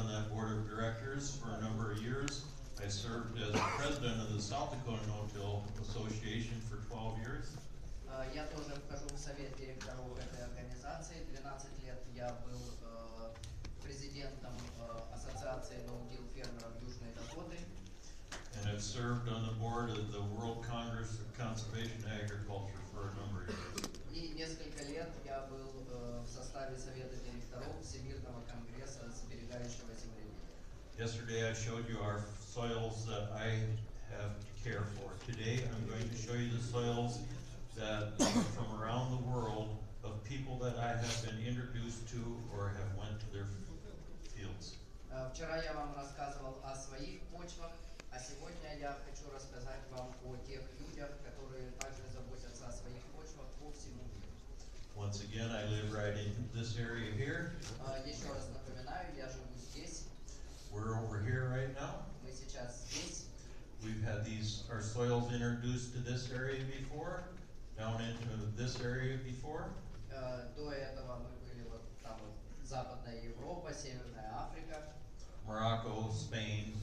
on that board of directors for a number of years. I served as president of the South Dakota No-Till Association for 12 years. Я тоже вхожу в совет директоров этой организации. 12 лет я был президентом ассоциации No-Till фермеров Южной Дакоты. And I've served on the board of the World Congress of Conservation Agriculture for a number of years. И несколько лет я был в составе совета директоров Всемирного конгресса сберегающего земледелия. Yesterday I showed you our soils that I have to care for. Today I'm going to show you the soils that from around the world of people that I have been introduced to or have went to their fields. Вчера я вам рассказывал о своих почвах, а сегодня я хочу рассказать вам о тех людях, которые также заботятся о своих почвах по всему миру. Once again, I live right in this area here. Еще раз напоминаю, я живу здесь. We're over here right now. Мы сейчас здесь. We've had our soils introduced to this area before, down into this area before. До этого мы были вот там вот Западная Европа, Северная Африка. Morocco, Spain,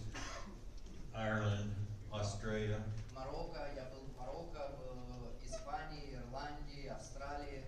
Ireland, Australia. Марокко, я был в Марокко, в Испании, Ирландии, Австралии.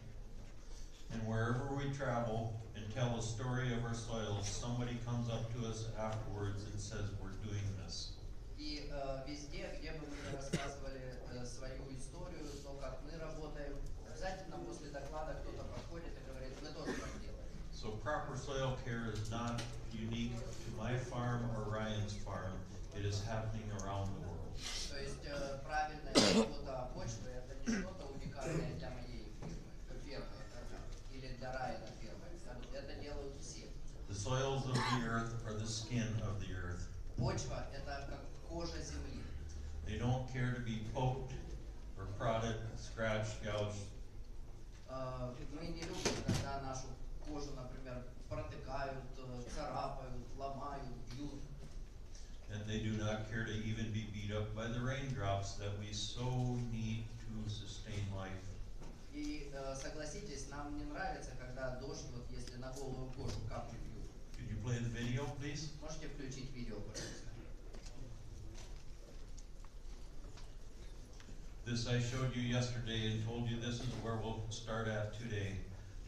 And wherever we travel and tell a story of our soils, somebody comes up to us afterwards and says, we're doing this. И везде, где бы мы ни рассказывали свою историю, то, как мы работаем, обязательно после доклада кто-то подходит и говорит, мы тоже так делаем. So proper soil care is not unique to my farm or Ryan's farm. It is happening around the world. То есть правильная работа почвы — это не что-то уникальное для моей фермы или для Райана фермы. Это делают все. The soils of the earth are the skin of the earth. Почва — это как кожа земли. They don't care to be poked or prodded, scratched, gouged. Мы не любим, когда нашу кожу, например, протыкают, царапают, ломают, бьют. And they do not care to even be beat up by the raindrops that we so need to sustain life. И согласитесь, нам не нравится, когда дождь, вот если на голую кожу капли бьют. Could you play the video, please? Можете включить видео, пожалуйста? This I showed you yesterday and told you this is where we'll start at today.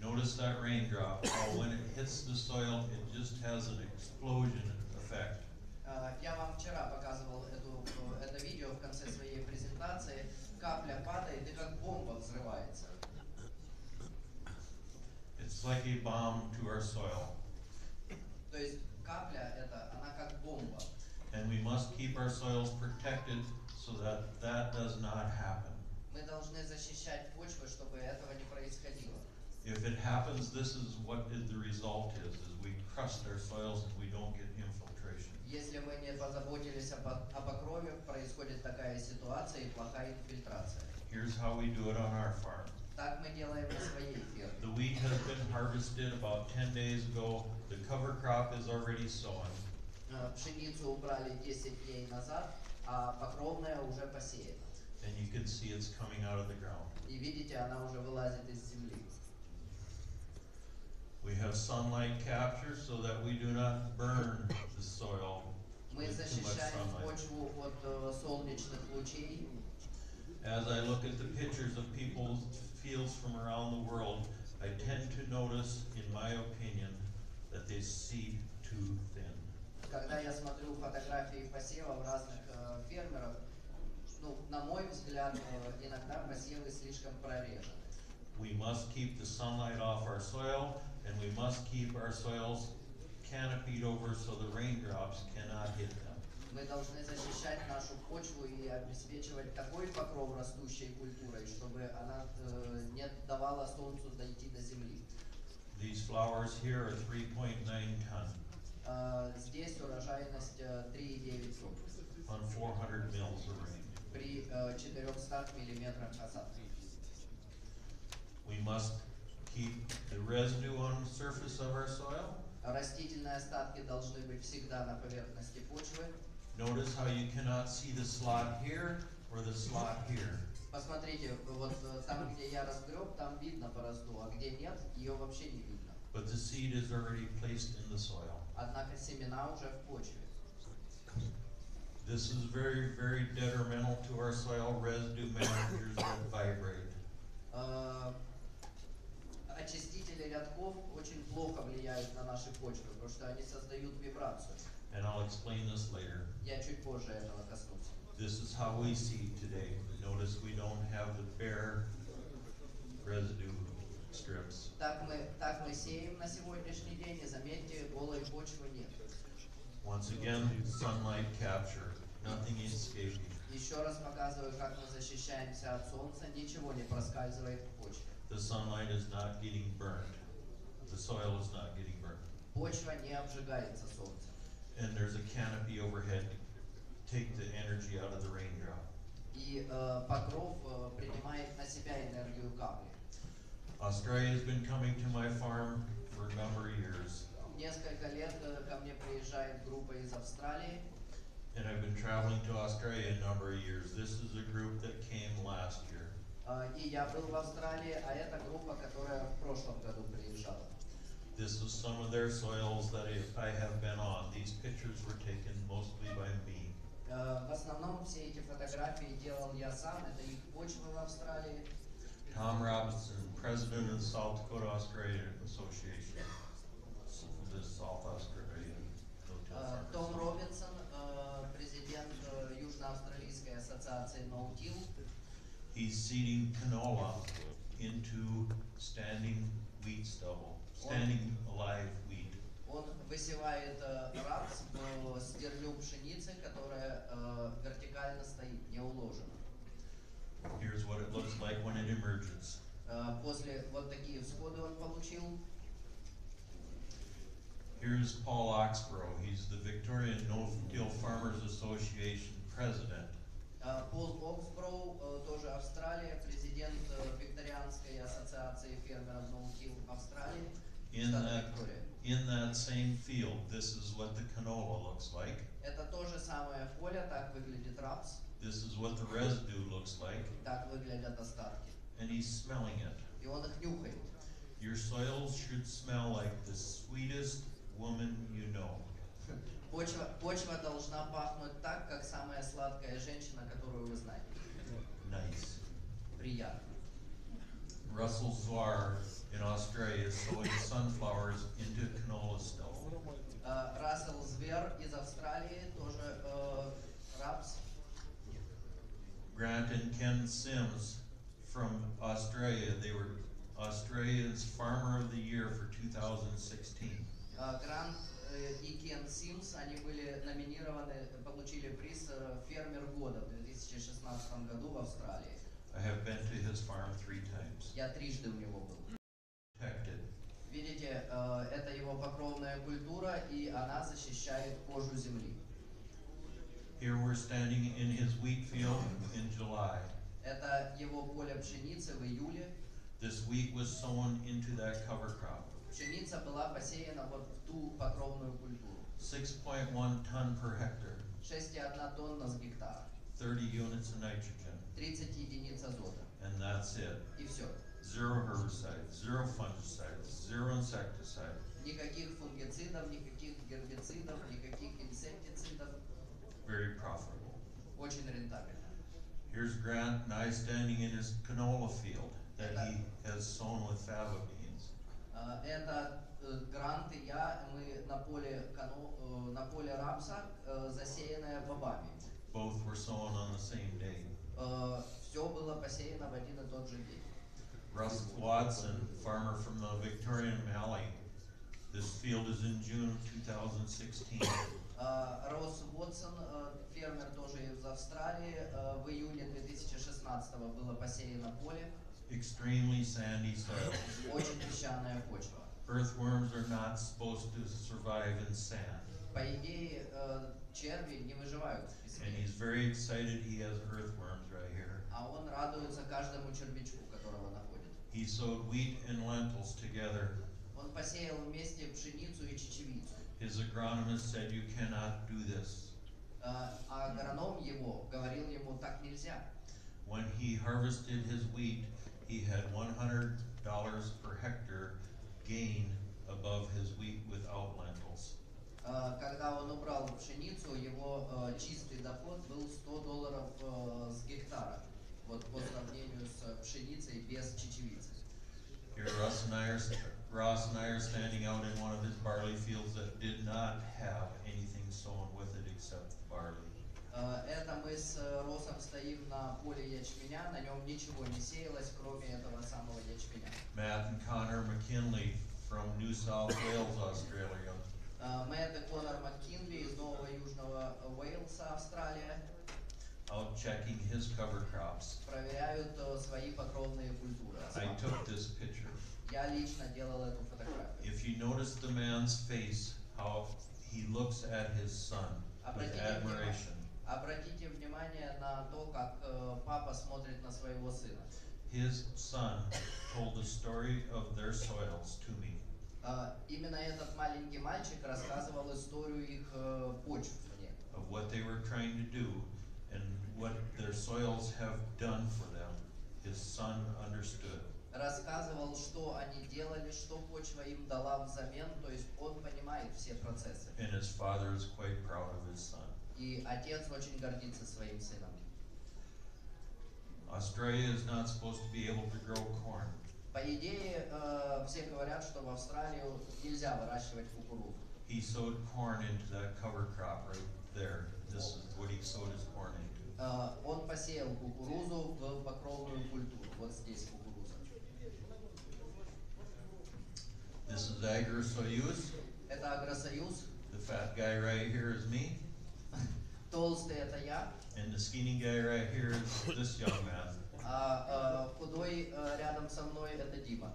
Notice that raindrop. How when it hits the soil, it just has an explosion effect. Я вам вчера показывал это видео в конце своей презентации. Капля падает и как бомба взрывается. It's like a bomb to our soil. То есть капля это, она как бомба. And we must keep our soils protected so that that does not happen. Мы должны защищать почву, чтобы этого не происходило. If it happens, this is what the result is we crust our soils and we don't get infiltration. Если мы не позаботились о покрове, происходит такая ситуация и плохая инфильтрация. Here's how we do it on our farm. Так мы делаем на своей ферме. The wheat has been harvested about 10 days ago. The cover crop is already sown. Пшеницу убрали 10 дней назад, а покровная уже посеяна. And you can see it's coming out of the ground. И видите, она уже вылазит из земли. We have sunlight capture so that we do not burn the soil Мы with too much защищаем sunlight. почву от солнечных лучей. As I look at the pictures of people's fields from around the world, I tend to notice, in my opinion, that they seed too thin. Когда я смотрю фотографии посевов разных фермеров, на мой взгляд, иногда посевы слишком прорежены. We must keep the sunlight off our soil, and we must keep our soils canopied over so the raindrops cannot hit them. Мы должны защищать нашу почву и обеспечивать такой покров растущей культурой, чтобы она не давала солнцу дойти до земли. These flowers here are 3.9 ton Здесь урожайность 3,9 тонн on 400 mils of rain. при 400 миллиметрах осадка. We must keep the residue on the surface of our soil. Растительные остатки должны быть всегда на поверхности почвы. Notice how you cannot see the slot here or the slot here. Посмотрите, вот там, где я разгреб, там видно борозду, а где нет, ее вообще не видно. But the seed is already placed in the soil. однако семена уже в почве. This is very, very detrimental to our soil residue managers that vibrate. Очистители рядков очень плохо влияют на наши почвы, потому что они создают вибрацию. And I'll explain this later. Я чуть позже этого коснусь. This is how we seed today. Notice we don't have the bare residue strips. Так мы сеем на сегодняшний день, и заметьте, голой почвы нет. Once again, sunlight capture. Nothing escaping. Еще раз показываю, как мы защищаемся от солнца, ничего не проскальзывает в почве. The sunlight is not getting burnt. The soil is not getting burnt. Почва не обжигается солнцем. And there's a canopy overhead to take the energy out of the raindrop. И покров принимает на себя энергию капли. Australia has been coming to my farm for a number of years. Несколько лет ко мне приезжает группа из Австралии. And I've been traveling to Australia a number of years. This is a group that came last year. И я был в Австралии, а это группа, которая в прошлом году приезжала. This is some of their soils that I have been on. These pictures were taken mostly by me. В основном все эти фотографии делал я сам, это их почва в Австралии. Tom Robinson, president of the South Dakota Australian Association. The South Australian no-till Том farmers. Робинсон, президент Южно-Австралийской ассоциации No-Till. He's seeding canola into standing wheat stubble, standing alive wheat. Он высевает рапс в стерлю пшеницы, которая вертикально стоит, не уложена. Here's what it looks like when it emerges. После вот такие всходы он получил. Here's Paul Oxborough. He's the Victorian No-Till Farmers Association president. Пол Оксброу, тоже Австралия, президент Викторианской ассоциации фермеров No-Till Австралии, штат Виктория. In that same field, this is what the canola looks like. Это то же самое поле, так выглядит рапс, This is what the residue looks like. так выглядят остатки. And he's smelling it. И он их нюхает. Your soils should smell like the sweetest woman you know. Почва должна пахнуть так, как самая сладкая женщина, которую вы знаете. Nice. Приятно. Russell Zwar in Australia is sowing sunflowers into canola stubble. Рассел Звер из Австралии, тоже рапс. Grant and Ken Sims from Australia, they were Australia's Farmer of the Year for 2016. Грант и Кен Симс, они были номинированы, получили приз «Фермер года» в 2016 году в Австралии. I have been to his farm 3 times. Я трижды у него был. Protected. Видите, это его покровная культура, и она защищает кожу земли. Here we're standing in his wheat field in July. Это его поле пшеницы в июле. This wheat was sown into that cover crop. Пшеница была посеяна вот в ту покровную культуру. 6.1 ton per hectare. 6,1 тонна с гектара. 30 units of nitrogen. 30 единиц азота. And that's it. И все. Zero herbicides, zero fungicides, zero insecticide. Никаких фунгицидов, никаких гербицидов, никаких инсектицидов. Very profitable. Очень рентабельно. Here's Grant and I standing in his canola field that he has sown with fava beans. Это Грант и я, мы на поле рапса, засеянное бобами. Both were sown on the same day. Все было посеяно в один и тот же день. Russ Watson, farmer from the Victorian Valley. This field is in June of 2016. Росс Уотсон, фермер тоже из Австралии, в июне 2016 было посеяно поле. Extremely sandy soil. Очень песчаная почва. Earthworms are not supposed to survive in sand. По идее, черви не выживают в песке. And he's very excited he has earthworms right here. А он радуется каждому червячку, которого находит. He sowed wheat and lentils together. Он посеял вместе пшеницу и чечевицу. His agronomist said you cannot do this. А агроном его говорил ему, так нельзя. When he harvested his wheat, he had $100 per hectare gain above his wheat without lentils. Когда он убрал пшеницу, его чистый доход был $100 с гектара, вот по сравнению с пшеницей без чечевицы. Here Ross and I are standing out in one of his barley fields that did not have anything sown with it except barley. Это мы с Росом стоим на поле ячменя, на нем ничего не сеялось, кроме этого самого ячменя. Matt and Connor McKinley from New South Wales, Australia. Мэтт и Конор Маккинли из Нового Южного Уэльса, Австралия, Out checking his cover crops. проверяют свои покровные культуры. I took this picture. Я лично делал эту фотографию. If you notice the man's face, how he looks at his son with admiration. Обратите внимание на то, как папа смотрит на своего сына. His son told the story of their soils to me. Именно этот маленький мальчик рассказывал историю их почв мне. Of what they were trying to do and what their soils have done for them. His son understood. Рассказывал, что они делали, что почва им дала взамен, то есть он понимает все процессы. And his father is quite proud of his son. И отец очень гордится своим сыном. Australia is not supposed to be able to grow corn. По идее, все говорят, что в Австралию нельзя выращивать кукурузу. He sowed corn into that cover crop right there. This is what he sowed his corn into. Он посеял кукурузу в покровную культуру. Вот здесь кукуруза. This is Agri-Soyuz. Это Агросоюз. The fat guy right here is me. Толстый это я. And the skinny guy right here is this young man. А худой рядом со мной это Дима.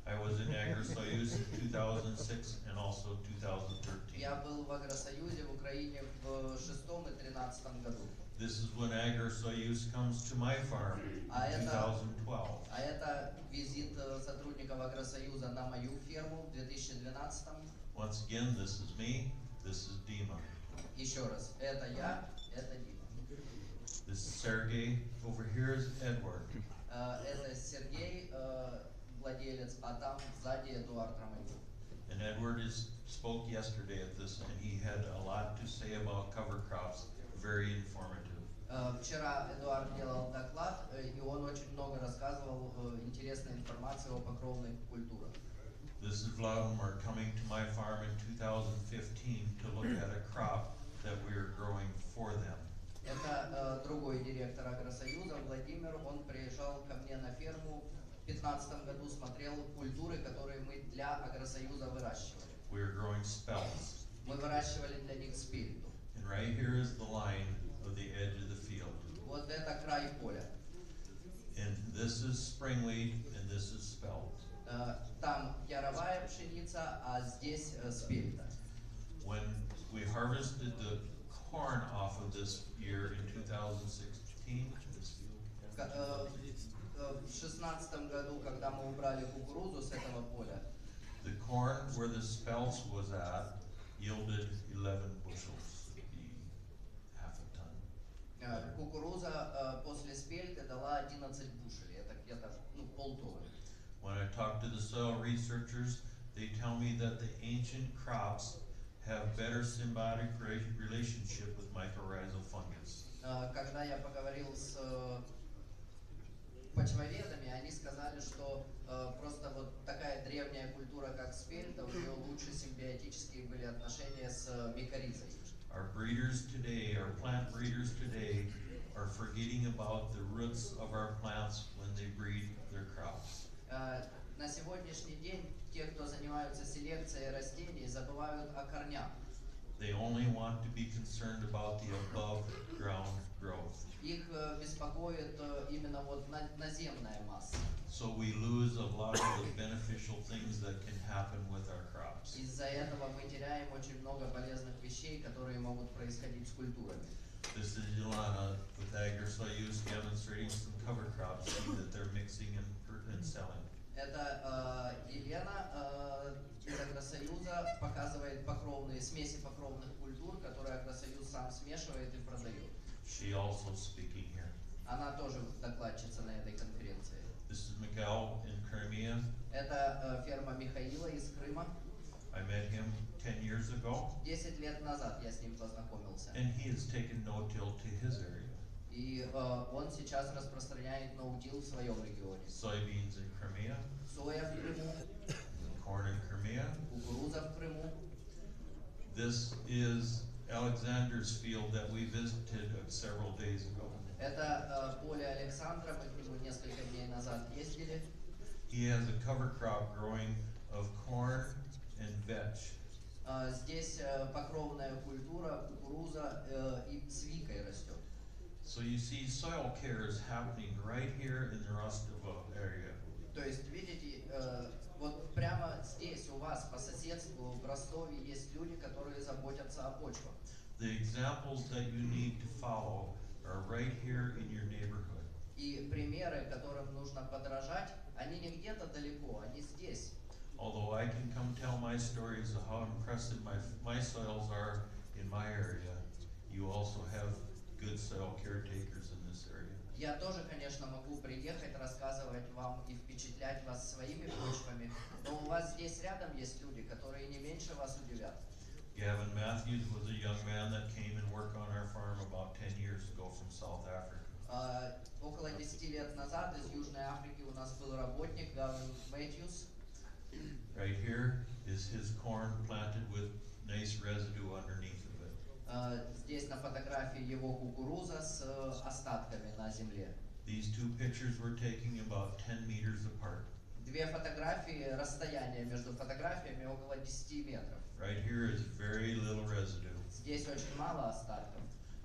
I was in Agri-Soyuz in 2006 and also 2013. Я был в Агросоюзе в Украине в 2006 и 2013 году. This is when Agri-Soyuz comes to my farm in 2012. А это визит сотрудников Агросоюза на мою ферму в 2012. Once again, this is me, this is Dima. Еще раз, это я, это Дима. This is Sergey, over here is Edward. Это Сергей, владелец, а там сзади Эдуард Романюк. And Edward spoke yesterday at this, and he had a lot to say about cover crops, very informative. Вчера Эдуард делал доклад, и он очень много рассказывал интересной информации о покровных культурах. This is Vladimir coming to my farm in 2015 to look at a crop that we are growing for them. Это другой директор Агросоюза, Владимир, он приезжал ко мне на ферму в 2015 году, смотрел культуры, которые мы для Агросоюза выращивали. We are growing spells. Мы выращивали для них спельту. And right here is the line of the edge of the field. Вот это край поля. And this is spring wheat, and this is spelt. Там яровая пшеница, а здесь спельта. When we harvested the corn off of this year in 2016, В 2016 году, когда мы убрали кукурузу с этого поля, the corn where the spelt was at yielded 11 bushels, half a ton. Кукуруза после спельты дала 11 бушелей, это где-то полтонны. When I talk to the soil researchers, they tell me that the ancient crops have better symbiotic relationship with mycorrhizal fungus. Когда я поговорил с почвоведами, они сказали, что просто вот такая древняя культура, как спельта, у нее лучше симбиотические были отношения с микорризой. Our breeders today, our plant breeders today, are forgetting about the roots of our plants when they breed their crops. На сегодняшний день те, кто занимаются селекцией растений, забывают о корнях. They only want to be concerned about the above ground growth. Их беспокоит именно вот наземная масса. So we lose a lot of the beneficial things that can happen with our crops. Из-за этого мы теряем очень много полезных вещей, которые могут происходить с культурами. This is Yelana with Agri-Soyuz demonstrating some cover crops that they're mixing and selling. Это Елена из Агросоюза показывает смеси покровных культур, которые Агросоюз сам смешивает и продает. She also speaking here. Она тоже докладчица на этой конференции. This is Miguel in Crimea. Это ферма Михаила из Крыма. I met him 10 years ago, 10 лет назад я с ним познакомился. and he has taken no-till to his area. И он сейчас распространяет ноутил в своем регионе. Soybeans in Crimea, Соя в Крыму, corn in Crimea. кукуруза в Крыму. This is Alexander's field that we visited several days ago. Это поле Александра, мы к нему несколько дней назад ездили. He has a cover crop growing of corn and vetch. Здесь покровная культура, кукуруза и свикой растет. So you see soil care is happening right here in the Rostovo area. То есть, видите, вот прямо здесь у вас по соседству в Ростове есть люди, которые заботятся о почвах. The examples that you need to follow are right here in your neighborhood. И примеры, которым нужно подражать, они не где-то далеко, они здесь. Although I can come tell my stories of how impressive my soils are in my area, you also have good soil caretakers in this area. Я тоже, конечно, могу приехать, рассказывать вам и впечатлять вас своими почвами, но у вас здесь рядом есть люди, которые не меньше вас удивят. Gavin Matthews was a young man that came and worked on our farm about 10 years ago from South Africa. Около 10 лет назад из Южной Африки у нас был работник Гавин Мэтьюс. Right here is his corn planted with nice residue underneath of it. Здесь на фотографии его кукуруза с остатками на земле. These two pictures were taken about 10 meters apart. Две фотографии, расстояние между фотографиями около 10 метров. Right here is very little residue. Здесь очень мало остатков.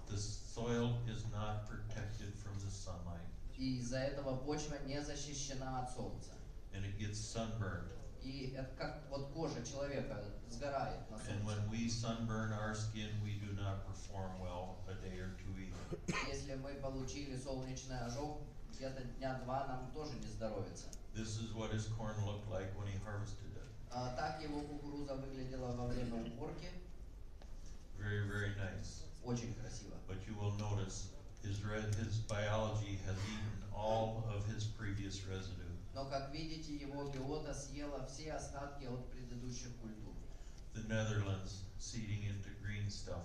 The soil is not protected from the sunlight, И из-за этого почва не защищена от солнца. and it gets sunburned. И это как вот кожа человека сгорает на And when солнце. we sunburn our skin, we do not perform well a day or two either. Если мы получили солнечный ожог, где-то дня два нам тоже не здоровится. This is what his corn looked like when he harvested it. Так его кукуруза выглядела во время уборки. Very, very nice. Очень красиво. But you will notice his biology has eaten all of his previous residue. Но, как видите, его биота съела все остатки от предыдущих культур. The Netherlands seeding into green stuff.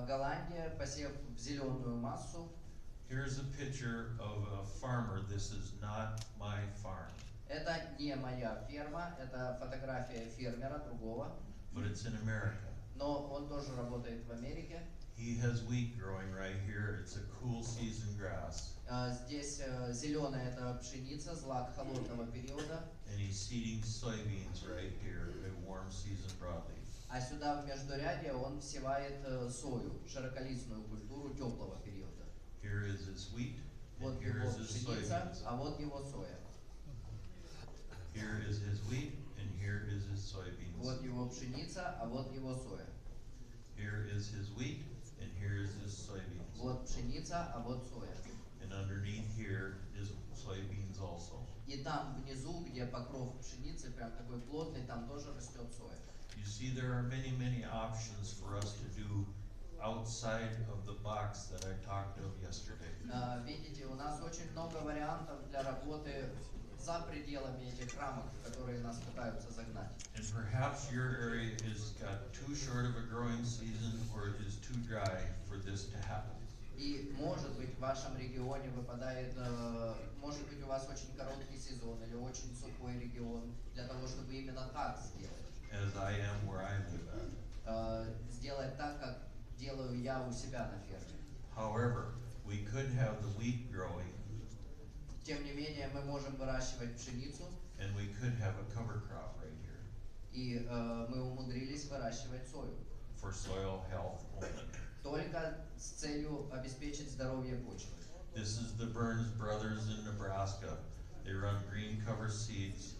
Голландия, посев в зеленую массу. Here's a picture of a farmer. This is not my farm. Это не моя ферма, это фотография фермера другого. But it's in America. Но он тоже работает в Америке. He has wheat growing right here. It's a cool season grass. Здесь зеленая это пшеница, злак холодного периода. And he's seeding soybeans right here, a warm season broadleaf. А сюда в междурядье он всевает сою, широколистную культуру теплого периода. Here is his wheat, and Вот here его is his пшеница, soybeans. а вот его соя. Here is his wheat, and here is his soybeans. Вот его пшеница, а вот его соя. Here is his wheat, and here is his soybeans. Вот пшеница, а вот соя. And underneath here is soybeans also. И там внизу, где покров пшеницы, прям такой плотный, там тоже растет соя. You see, there are many, many options for us to do outside of the box that I talked of yesterday. Видите, у нас очень много вариантов для работы за пределами этих рамок, в которые нас пытаются загнать. And perhaps your area is got too short of a growing season, or it is too dry for this to happen. И может быть в вашем регионе выпадает, может быть у вас очень короткий сезон или очень сухой регион для того, чтобы именно так сделать. As I am where I live at. Сделать так, как делаю я у себя на ферме. However, we could have the wheat growing, Тем не менее, мы можем выращивать пшеницу, and we could have a cover crop right here и мы умудрились выращивать сою. for soil health only. Только с целью обеспечить здоровье почвы. This is the Burns brothers in Nebraska. They run green cover seeds.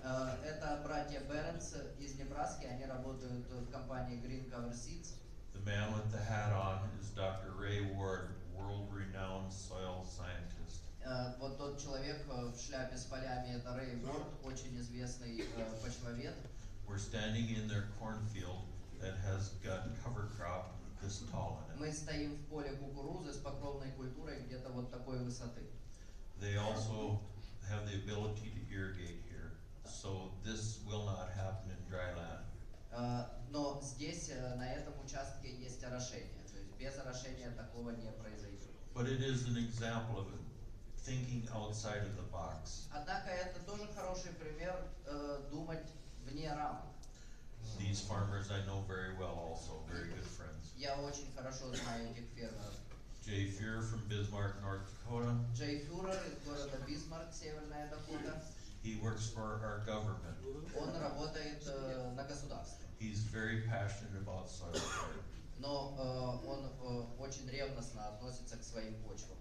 Это братья Бернс из Небраски, они работают в компании Green Cover Seeds. The man with the hat on is Dr. Ray Ward, world-renowned soil scientist. Вот тот человек в шляпе с полями, это Рэй Уорд, очень известный почвовед. We're standing in their cornfield that has got cover crop this tall in it. Мы стоим в поле кукурузы с покровной культурой где-то вот такой высоты. They also have the ability to irrigate here, so this will not happen in dry land. Но здесь, на этом участке есть орошение, то есть без орошения такого не произойдет. But it is an example of thinking outside of the box. Однако это тоже хороший пример думать вне рамок. These farmers I know very well also, very good friends. Я очень хорошо знаю этих фермеров. Jay Fuhrer from Bismarck, North Dakota. Джей Фюрер из города Бисмарк, Северная Дакота. He works for our government. Он работает на государстве. He's very passionate about soil care. Но он очень ревностно относится к своим почвам.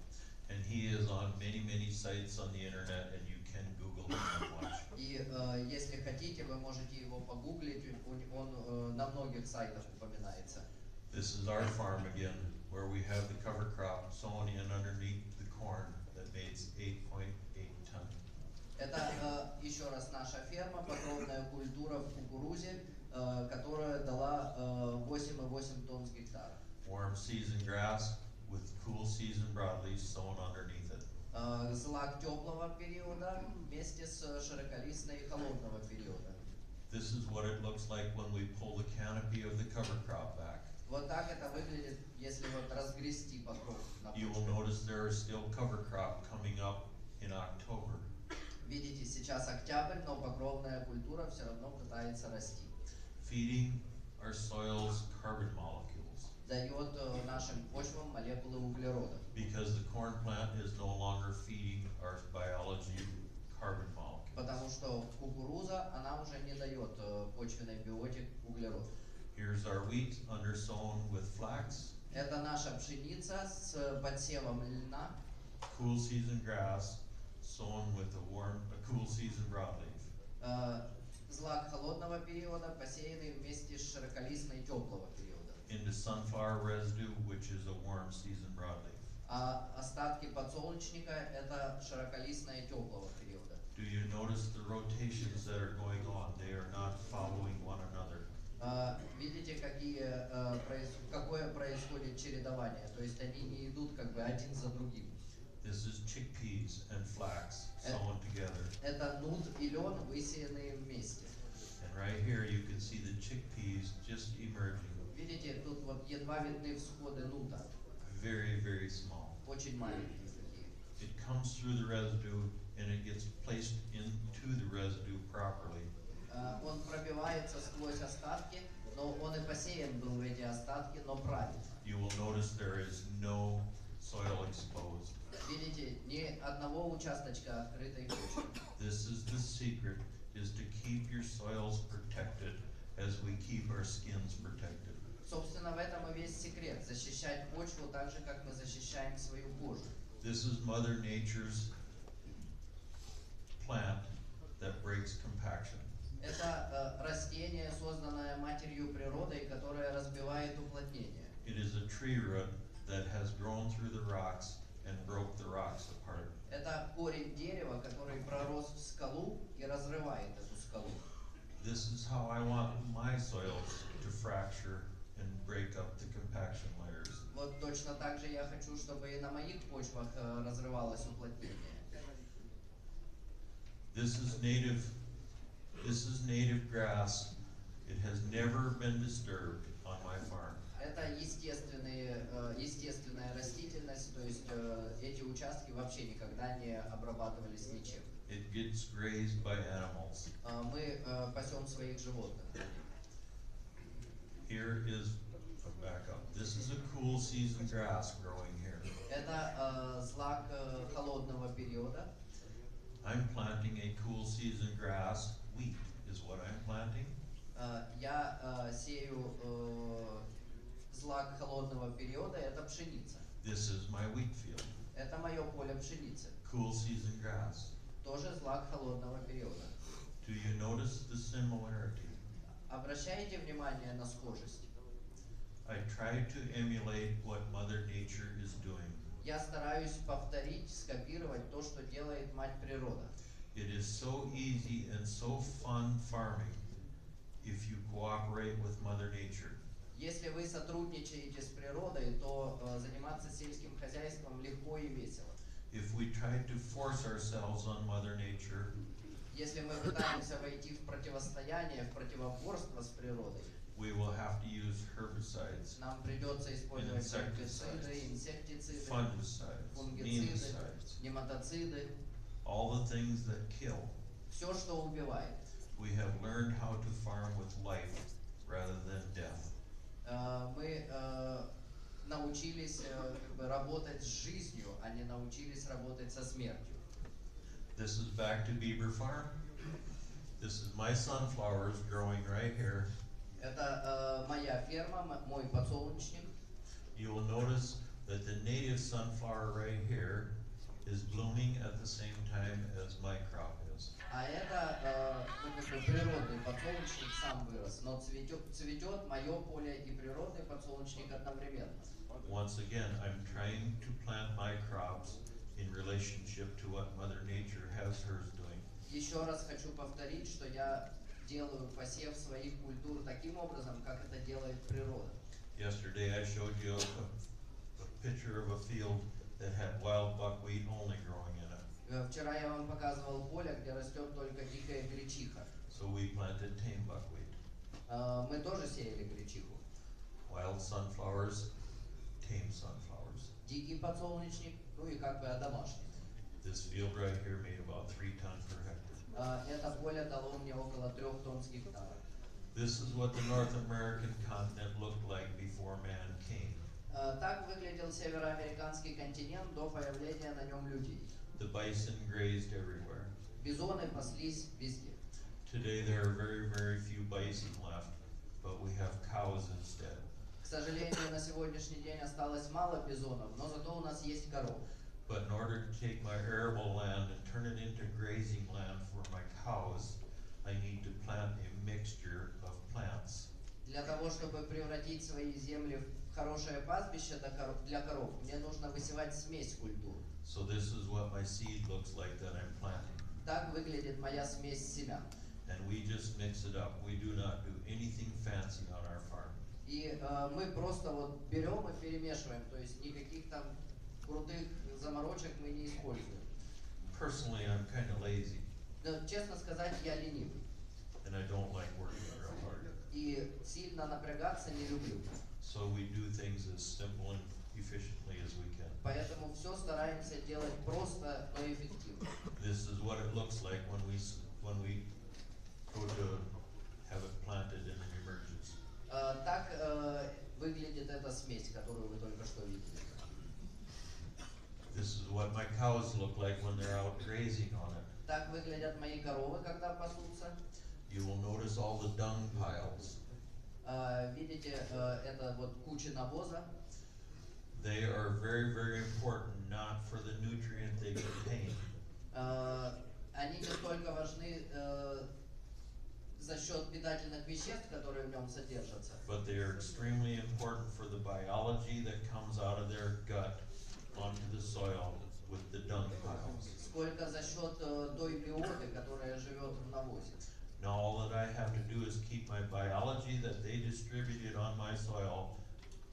And he is on many sites on the internet, and you can Google him and watch. И если хотите, вы можете его погуглить, он на многих сайтах упоминается. This is our farm again, where we have the cover crop sown in underneath the corn that makes 8.8 ton. Это еще раз наша ферма, покровная культура в кукурузе, которая дала 8,8 тонн с гектара. Warm season grass with cool season broadleaf sown underneath it. Злак теплого периода вместе с широколистной холодного периода. This is what it looks like when we pull the canopy of the cover crop back. Вот так это выглядит, если вот разгрести покров на You will почве. notice there is still cover crop coming up in October. Видите, сейчас октябрь, но покровная культура все равно пытается расти. Feeding our soils carbon molecules. Дает нашим почвам молекулы углерода. Because the corn plant is no longer feeding our biology carbon molecules. Потому что кукуруза, она уже не дает почвенной биоте углерод. Here's our wheat undersown with flax. Это наша пшеница с подсевом льна. Cool season grass sown with a cool season broadleaf. Злак холодного периода, посеянный вместе с широколистной теплого периода. Into sunflower residue, which is a warm season broadleaf. А остатки подсолнечника это широколистная теплого периода. Do you notice the rotations that are going on? They are not following one another. Видите, какое происходит чередование, то есть они не идут как бы один за другим. This is chickpeas and flax sown together. Это нут и лен, высеянные вместе. And right here you can see the chickpeas just emerging. Видите, тут вот едва видны всходы нута. Very small. Очень маленькие такие. It comes through the residue and it gets placed into the residue properly. Он пробивается сквозь остатки, но он и посеян был в эти остатки, но правильно. You will notice there is no soil exposed. Видите, ни одного участочка открытой почвы. This is the secret, is to keep your soils protected as we keep our skins protected. Собственно, в этом и весь секрет. Защищать почву так же, как мы защищаем свою кожу. This is Mother Nature's plant that breaks compaction. Это растение, созданное матерью природой, которое разбивает уплотнение. It is a tree root that has grown through the rocks and broke the rocks apart. Это корень дерева, который пророс в скалу и разрывает эту скалу. This is how I want my soils to fracture and break up the compaction layers. Вот точно так же я хочу, чтобы и на моих почвах разрывалось уплотнение. This is native grass. It has never been disturbed on my farm. Это естественная растительность, то есть эти участки вообще никогда не обрабатывались ничем. It gets grazed by animals. Мы пасем своих животных. Here is a backup. This is a cool season grass growing here. Это злак холодного периода. I'm planting a cool season grass. Wheat is what I'm planting. Я сею злак холодного периода, это пшеница. This is my wheat field. Это мое поле пшеницы. Cool season grass. Тоже злак холодного периода. Do you notice the similarity? Обращайте внимание на схожесть. I try to emulate what Mother Nature is doing. Я стараюсь повторить, скопировать то, что делает мать природа. It is so easy and so fun farming if you cooperate with Mother Nature. Если вы сотрудничаете с природой, то заниматься сельским хозяйством легко и весело. If we try to force ourselves on Mother Nature, Если мы пытаемся войти в противостояние, в противоборство с природой, we will have to use herbicides, нам придется использовать insecticides, гербициды, инсектициды, fungicides, фунгициды, nematocydes, нематоциды, all the things that kill. все, что убивает. We have learned how to farm with life rather than death. Мы научились как бы работать с жизнью, а не научились работать со смертью. This is back to Bieber Farm. This is my sunflowers growing right here. Это моя ферма, мой подсолнечник. You will notice that the native sunflower right here is blooming at the same time as my crop is. А это как бы природный подсолнечник сам вырос, но цветет мое поле и природный подсолнечник одновременно. Once again, I'm trying to plant my crops in relationship to what Mother Nature has hers doing. Еще раз хочу повторить, что я делаю посев своих культур таким образом, как это делает природа. Yesterday I showed you a picture of a field that had wild buckwheat only growing in it. Вчера я вам показывал поле, где растет только дикая гречиха. So we planted tame buckwheat. Мы тоже сеяли гречиху. Wild sunflowers, tame sunflowers. Дикий подсолнечник, ну и как бы домашний. This field right here made about 3 tons per hectare. Это поле дало мне около 3 тонн с гектара. This is what the North American continent looked like before man came. Так выглядел североамериканский континент до появления на нем людей. The bison grazed everywhere. Бизоны паслись везде. Today there are very, very few bison left, but we have cows instead. К сожалению, на сегодняшний день осталось мало бизонов, но зато у нас есть коровы. But in order to take my arable land and turn it into grazing land for my cows, I need to plant a mixture of plants. Для того, чтобы превратить свои земли в хорошее пастбище для коров, мне нужно высевать смесь культур. So this is what my seed looks like that I'm planting. Так выглядит моя смесь семян. And we just mix it up. We do not do anything fancy on our farm. И мы просто вот берем и перемешиваем, то есть никаких там крутых заморочек мы не используем. Personally, I'm kind of lazy, Но, честно сказать, я ленивый. and I don't like working real hard. И сильно напрягаться не люблю. So we do things as simple and efficiently as we can. Поэтому все стараемся делать просто, но эффективно. This is what it looks like when we go to have it planted and it emerges. Так выглядит эта смесь, которую вы только что видели. This is what my cows look like when they're out grazing on it. Так выглядят мои коровы, когда пасутся. You will notice all the dung piles. Видите, это вот куча навоза. They are very, very important, not for the nutrient they contain, Они не столько важны за счет питательных веществ, которые в нем содержатся, but they are extremely important for the biology that comes out of their gut onto the soil with the dung piles. сколько за счет той биоты, которая живет в навозе. Now all that I have to do is keep my biology that they distributed on my soil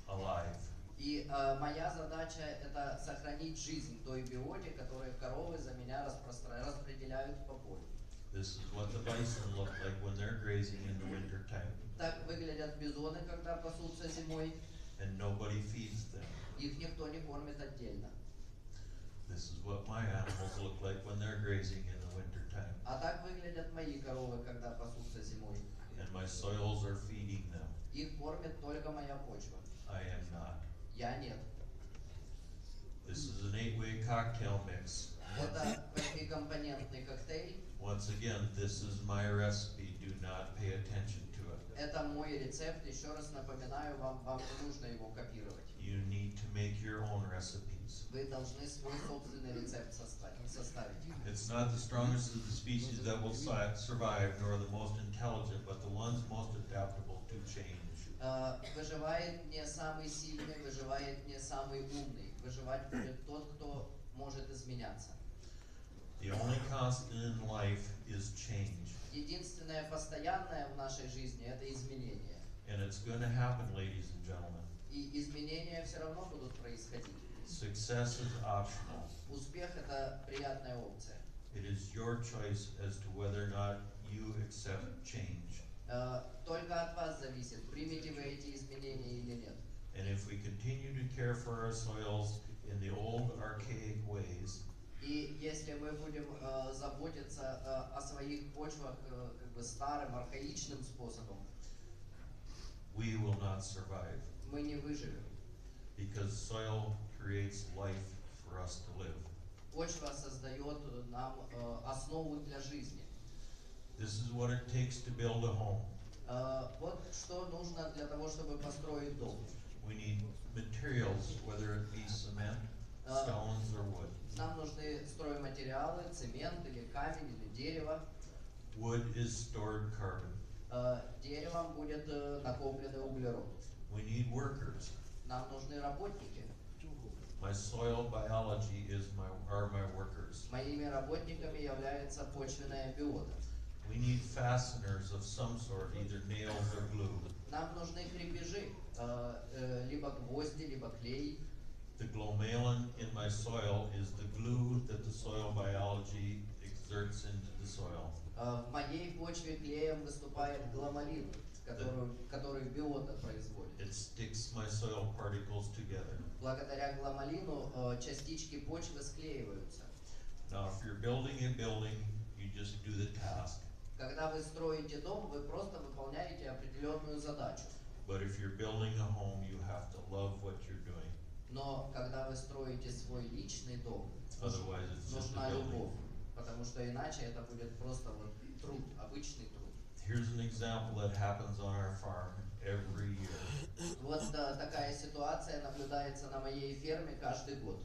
alive. И моя задача это сохранить жизнь той биоте, которую коровы за меня распределяют по полю. This is what the bison look like when they're grazing in the winter time, Так выглядят бизоны, когда пасутся зимой. and nobody feeds them. Их никто не кормит отдельно. This is what my animals look like when they're grazing in the winter time, А так выглядят мои коровы, когда пасутся зимой. and my soils are feeding them. Их кормит только моя почва. I am not. Я нет. This is an 8-way cocktail mix. Это 8-компонентный коктейль. Once again, this is my recipe. Do not pay attention to it. Это мой рецепт. Еще раз напоминаю вам, вам не нужно его копировать. You need to make your own recipes. Вы должны свой собственный рецепт составить. It's not the strongest of the species that will survive, nor the most intelligent, but the ones most adaptable to change. Выживает не самый сильный, выживает не самый умный. Выживать будет тот, кто может изменяться. The only constant in life is change. Единственное постоянное в нашей жизни это изменение. And it's going to happen, ladies and gentlemen. И изменения все равно будут происходить. Success is optional. Успех это приятная опция. It is your choice as to whether or not you accept change. Только от вас зависит, примете вы эти изменения или нет. And if we continue to care for our soils in the old archaic ways, И если мы будем заботиться о своих почвах как бы старым, архаичным способом, we will not survive. мы не выживем. Because soil creates life for us to live. Почва создает нам основу для жизни. This is what it takes to build a home. Вот что нужно для того, чтобы построить дом. We need materials, whether it be cement, stones, or wood. Нам нужны стройматериалы, цемент или камень или дерево. Wood is stored carbon. Деревом будет накопленный углерод. We need workers. Нам нужны работники. My soil biology are my workers. Моими работниками является почвенная биота. We need fasteners of some sort, either nails or glue. Нам нужны крепежи, либо гвозди, либо клей. The glomalin in my soil is the glue that the soil biology exerts into the soil. В моей почве клеем выступает гламалин, который биота производит. It sticks my soil particles together. Благодаря гламалину частички почвы склеиваются. Now, if you're building a building, you just do the task. Когда вы строите дом, вы просто выполняете определенную задачу. But if you're building a home, you have to love what you're doing. Но когда вы строите свой личный дом, Otherwise, it's just нужна a building. любовь, потому что иначе это будет просто вот труд, обычный труд. Here's an example that happens on our farm every year. Вот такая ситуация наблюдается на моей ферме каждый год.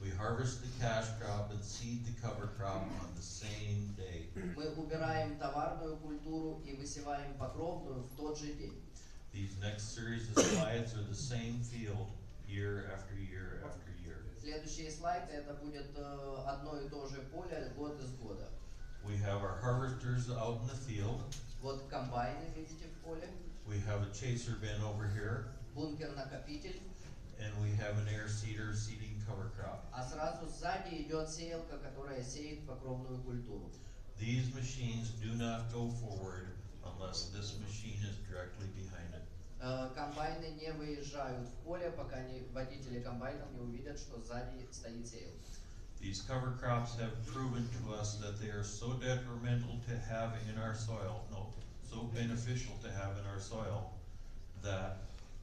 We harvest the cash crop and seed the cover crop on the same day. Мы убираем товарную культуру и высеваем покровную в тот же день. These next series of slides are the same field year after year after year. Следующие слайды это будет одно и то же поле год из года. We have our harvesters out in the field. Вот комбайны, видите, в поле. We have a chaser bin over here. Бункер-накопитель. And we have an air seeder seeding cover crop. А сразу сзади идет сеялка, которая сеет покровную культуру. These machines do not go forward unless this machine is directly behind it. Комбайны не выезжают в поле, пока водители комбайнов не увидят, что сзади стоит сеялка. These cover crops have proven to us that they are so detrimental to have in our soil, so beneficial to have in our soil, that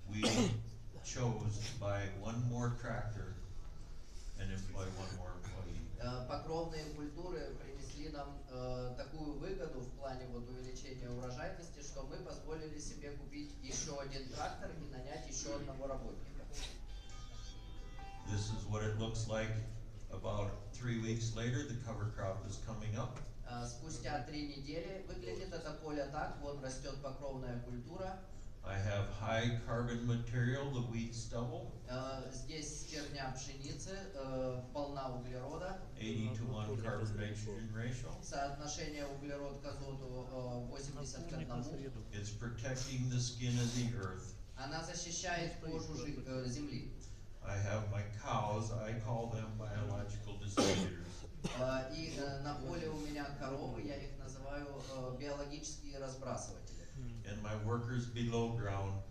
we chose to buy one more tractor and employ one more employee. Покровные культуры принесли нам такую выгоду в плане вот увеличения урожайности, что мы позволили себе купить еще один трактор и нанять еще одного работника. This is what it looks like. About 3 weeks later, the cover crop is coming up. Спустя 3 недели выглядит это поле так, вот растет покровная культура. I have high carbon material, the wheat stubble. Здесь стерня пшеницы, полна углерода. 80 to 1 carbon nitrogen ratio. Соотношение углерод к азоту 80 к 1. It's protecting the skin of the earth. Она защищает кожу земли. I have my cows, I call them biological distributors. И на поле у меня коровы, я их называю биологические разбрасыватели. And my workers below ground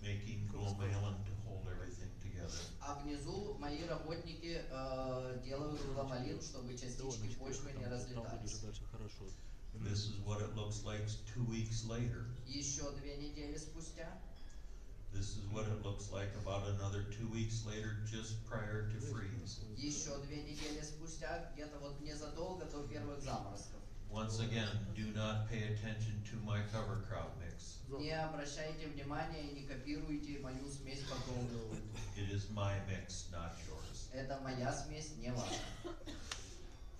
making glomalin to hold everything together. А внизу мои работники делают гламалин, чтобы частички почвы не разлетались. This is what it looks like 2 weeks later. Еще 2 недели спустя. This is what it looks like about another 2 weeks later, just prior to freeze. Еще 2 недели спустя, где-то вот незадолго до первых заморозков. Once again, do not pay attention to my cover crop mix. Не обращайте внимания и не копируйте мою смесь покровную культуру. It is my mix, not yours. Это моя смесь, не ваша.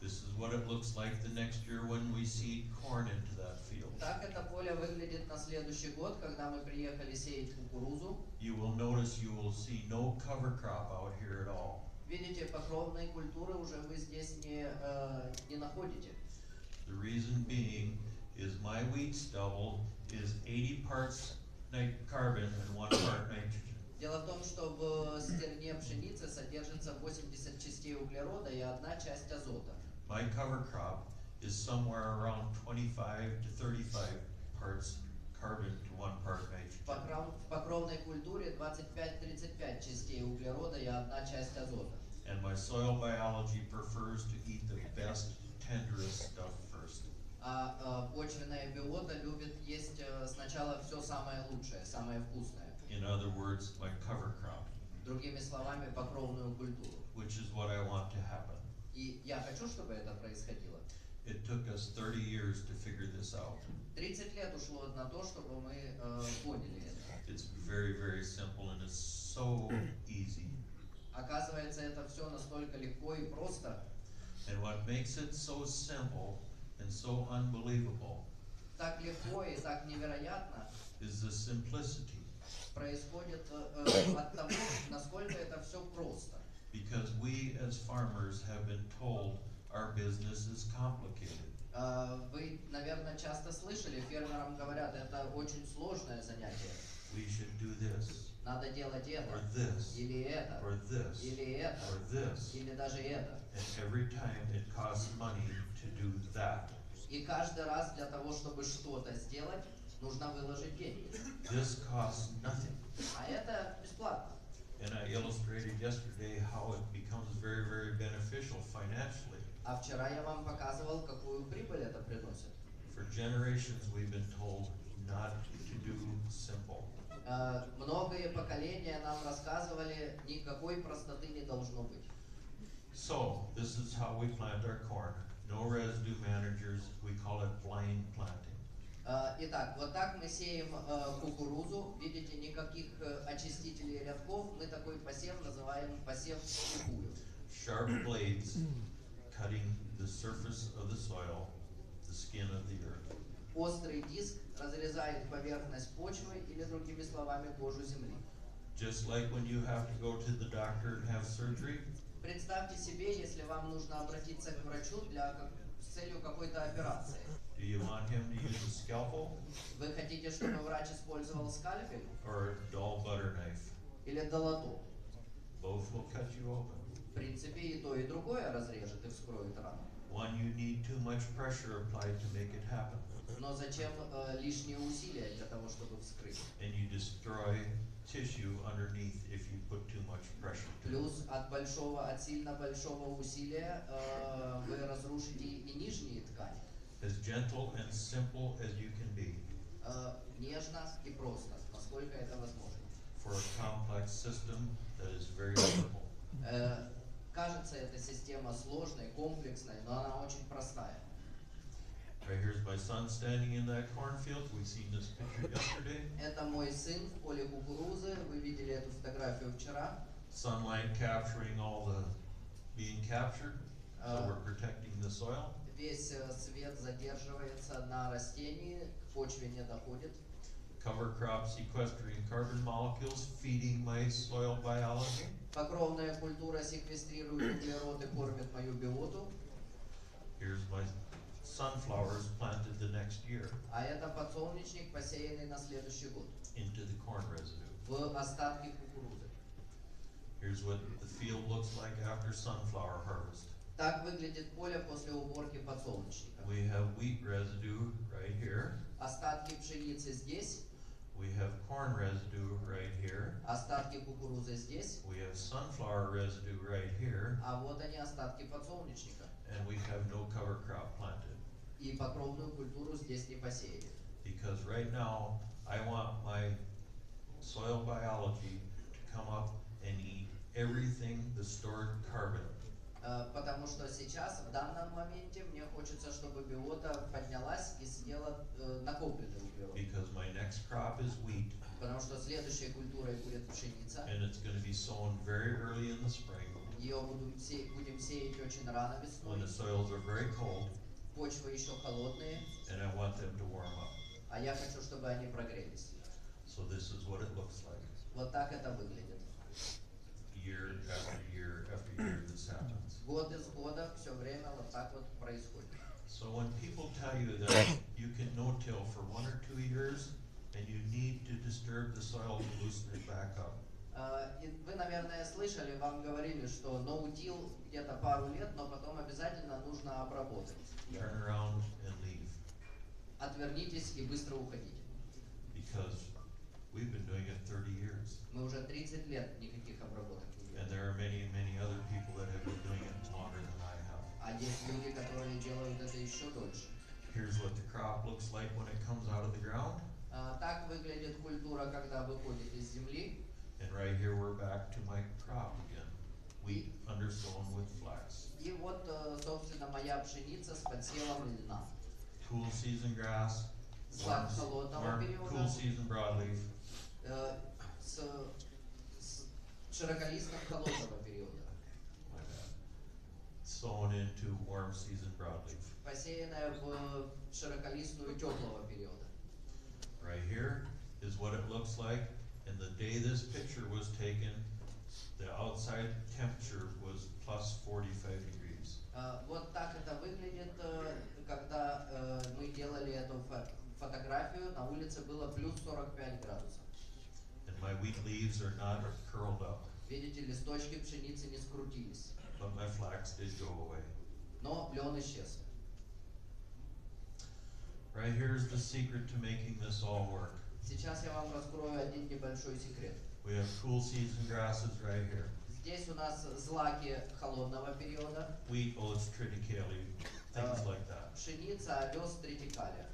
This is what it looks like the next year when we seed corn into that field. Так это поле выглядит на следующий год, когда мы приехали сеять кукурузу. You will notice you will see no cover crop out here at all. Видите, покровные культуры уже вы здесь не находите. The reason being is my wheat stubble is 80 parts carbon and 1 part nitrogen. Дело в том, что в стерне пшеницы содержится 80 частей углерода и 1 часть азота. my cover crop is somewhere around 25 to 35 parts carbon to 1 part nitrogen. В покровной культуре 25-35 частей углерода и 1 часть азота. And my soil biology prefers to eat the best, tenderest stuff first. Почвенная биота любит есть сначала все самое лучшее, самое вкусное. In other words, my cover crop. Другими словами, покровную культуру. Which is what I want to happen. И я хочу, чтобы это происходило. It took us 30 years to figure this out. 30 лет ушло на то, чтобы мы поняли это. It's very, very simple and it's so easy. Оказывается, это все настолько легко и просто. And what makes it so simple and so unbelievable Так легко и так невероятно is the simplicity. Происходит от того, насколько это все просто. Because we as farmers have been told our business is complicated. Вы, наверное, часто слышали, фермерам говорят, это очень сложное занятие. We should do this, Надо делать это, or this, или это, or this, или это, or this. или даже это. And every time it costs money to do that. И каждый раз для того, чтобы что-то сделать, нужно выложить деньги. This costs nothing. А это бесплатно. And I illustrated yesterday how it becomes very, very beneficial financially. А вчера я вам показывал, какую прибыль это приносит. For generations we've been told not to do simple. Многие поколения нам рассказывали, никакой простоты не должно быть. So, this is how we plant our corn. No residue managers, we call it blind planting. Итак, вот так мы сеем кукурузу. Видите, никаких очистителей рядков. Мы такой посев называем посев вслепую. Sharp blades cutting the surface of the soil, the skin of the earth. Острый диск разрезает поверхность почвы или, другими словами, кожу земли. Just like when you have to go to the doctor and have surgery. Представьте себе, если вам нужно обратиться к врачу с целью какой-то операции. Do you want him to use a scalpel? Вы хотите, чтобы врач использовал скальпель? Or a dull butter knife? Или долото? Both will cut you open. В принципе, и то, и другое разрежет и вскроет рану. One, you need too much pressure applied to make it happen. Но зачем лишние усилия для того, чтобы вскрыть? And you destroy tissue underneath if you put too much pressure. Плюс от сильно большого усилия вы разрушите и нижние ткани. As gentle and simple as you can be. Нежно и просто, насколько это возможно. For a complex system that is very simple. Кажется, эта система сложной, комплексной, но она очень простая. Right, here's my son standing in that cornfield. We've seen this picture yesterday. Это мой сын в поле кукурузы. Вы видели эту фотографию вчера. Sunlight capturing all the being captured, so we're protecting the soil. Весь свет задерживается на растении, к почве не доходит. Cover crop sequestering carbon molecules, feeding my soil biology. Покровная культура секвестрирует углерод и кормит мою биоту. Here's my sunflowers planted the next year. А это подсолнечник, посеянный на следующий год. Into the corn residue. В остатки кукурузы. Here's what the field looks like after sunflower harvest. Так выглядит поле после уборки подсолнечника. We have wheat residue right here. Остатки пшеницы здесь. We have corn residue right here. Остатки кукурузы здесь. We have sunflower residue right here. А вот они, остатки подсолнечника. And we have no cover crop planted. И покровную культуру здесь не посеяли. Because right now, I want my soil biology to come up and eat everything the stored carbon. Потому что сейчас, в данном моменте, мне хочется, чтобы биота поднялась и съела накопленный углерод. Because my next crop is wheat. Потому что следующей культурой будет пшеница. And it's going to be sown very early in the spring. Ее будем сеять очень рано весной. When the soils are very cold. Почвы еще холодные. And I want them to warm up. А я хочу, чтобы они прогрелись. So this is what it looks like. Вот так это выглядит. Year after year after year this happens. Год из года все время вот так вот происходит. So when people tell you that you can no-till for 1 or 2 years and you need to disturb the soil to loosen it back up. И вы, наверное, слышали, вам говорили, что no-till где-то пару лет, но потом обязательно нужно обработать. Turn around and leave. Отвернитесь и быстро уходите. Because we've been doing it 30 years. Мы уже 30 лет никаких обработок не And делаем. there are many, many other people that have been doing it longer than I have. А есть люди, которые делают это еще дольше. Here's what the crop looks like when it comes out of the ground. Так выглядит культура, когда выходит из земли. And right here we're back to my crop again. Wheat undersown with flax. И вот, собственно, моя пшеница с подсевом льна. Cool season grass. Злак холодного периода. Cool season broadleaf. С широколистным холодного периода. My bad. Sown into warm season broadleaf. Посеянная в широколистную теплого периода. Right here is what it looks like. And the day this picture was taken, the outside temperature was plus 45 degrees. Вот так это выглядит, когда мы делали эту фотографию. На улице было плюс 45 градусов. And my wheat leaves are not curled up. Видите, листочки пшеницы не скрутились. But my flax did go away. Но лен исчез. Right here's the secret to making this all work. Сейчас я вам раскрою один небольшой секрет. We have cool season grasses right here. Здесь у нас злаки холодного периода. Wheat, oats, triticale, things like that. Пшеница, овес, тритикалия.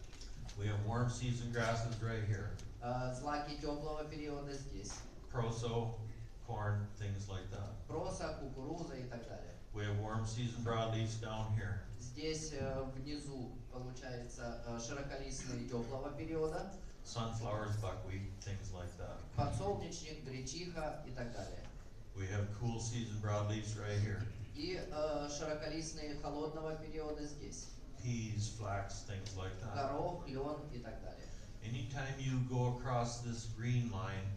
We have warm season grasses right here. Злаки теплого периода здесь. Proso, corn, things like that. Проса, кукуруза и так далее. We have warm season broadleaves down here. Здесь внизу получается широколистные теплого периода. Sunflowers, buckwheat, things like that. Подсолнечник, гречиха и так далее. We have cool season broadleaves right here. И широколистные холодного периода здесь. Peas, flax, things like that. Горох, лен и так далее. Anytime you go across this green line,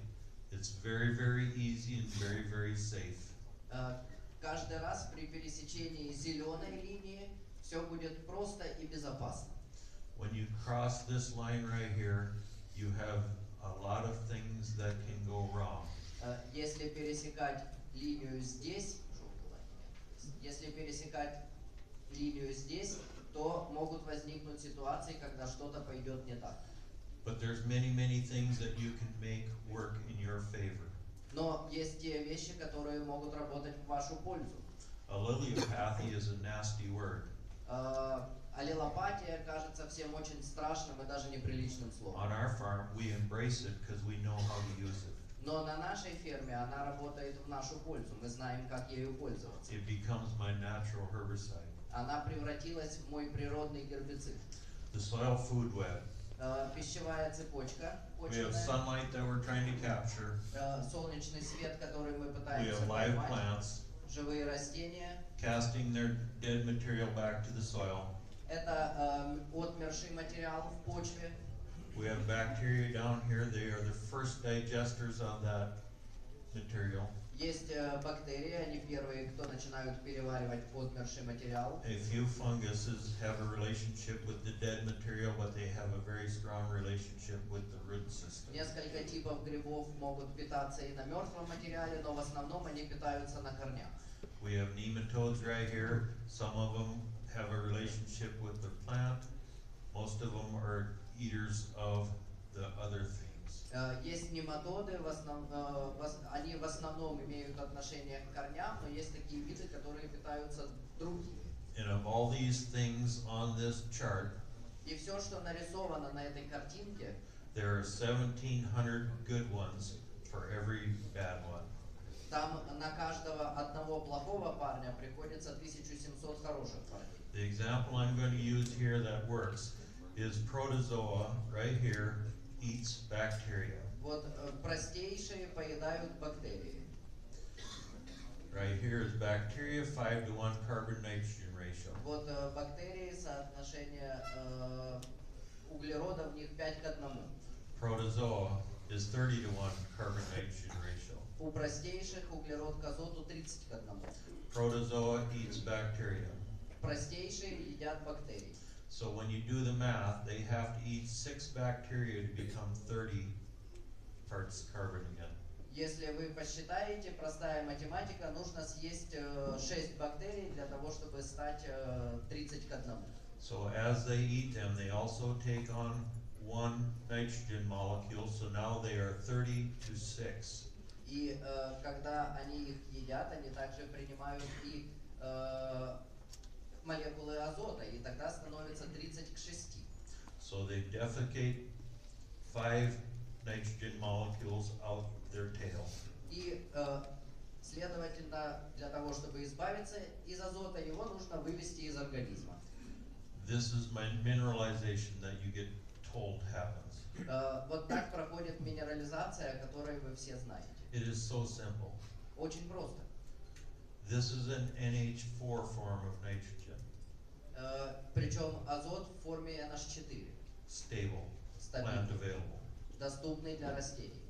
it's very, very easy and very, very safe. Каждый раз при пересечении зеленой линии все будет просто и безопасно. When you cross this line right here, you have a lot of things that can go wrong. Если пересекать линию здесь, то могут возникнуть ситуации, когда что-то пойдет не так. But there's many, many things that you can make work in your favor. Но есть те вещи, которые могут работать в вашу пользу. Allelopathy is a nasty word. Аллелопатия кажется всем очень страшным и даже неприличным словом. On our farm, we embrace it because we know how to use it. Но на нашей ферме она работает в нашу пользу. Мы знаем, как ею пользоваться. It becomes my natural herbicide. Она превратилась в мой природный гербицид. The soil food web. Пищевая цепочка, We have sunlight that we're trying to capture. солнечный свет, который мы We пытаемся have live поймать, plants живые растения. casting their dead material back to the soil. Это отмерший материал в почве. We have bacteria down here. They are the first digesters of that material. Есть бактерии, они первые, кто начинают переваривать отмерший материал. A few funguses have a relationship with the dead material, but they have a very strong relationship with the root system. Несколько типов грибов могут питаться и на мертвом материале, но в основном они питаются на корнях. We have nematodes right here. Some of them have a relationship with the plant. Most of them are eaters of the other things. Есть нематоды, они в основном имеют отношение к корням, но есть такие виды, которые питаются другими. And of all these things on this chart, И все, что нарисовано на этой картинке, there are 1,700 good ones for every bad one. там на каждого одного плохого парня приходится 1700 хороших парней. The example I'm going to use here that works is protozoa right here eats bacteria. Вот простейшие поедают бактерии. Right here is bacteria, 5-to-1 carbon-nitrogen ratio. Вот бактерии, соотношение углерода в них 5 к 1. Protozoa is 30-to-1 carbon-nitrogen ratio. У простейших углерод к азоту 30 к 1. Protozoa eats bacteria. Простейшие едят бактерии. So when you do the math, they have to eat 6 bacteria to become 30 parts carbon again. Если вы посчитаете, простая математика, нужно съесть 6 бактерий для того, чтобы стать 30 к 1. So as they eat them, they also take on one nitrogen molecule, so now they are 30 to 6. И когда они их едят, они также принимают и молекулы азота, и тогда становится 30 к 6. So they defecate 5 nitrogen molecules out their tail. И, следовательно, для того, чтобы избавиться из азота, его нужно вывести из организма. This is my mineralization that you get told happens. Вот так проходит минерализация, о которой вы все знаете. It is so simple. Очень просто. This is an NH4 form of nitrogen. Причем азот в форме NH4. Stable, plant Стабильный, available. доступный для растений.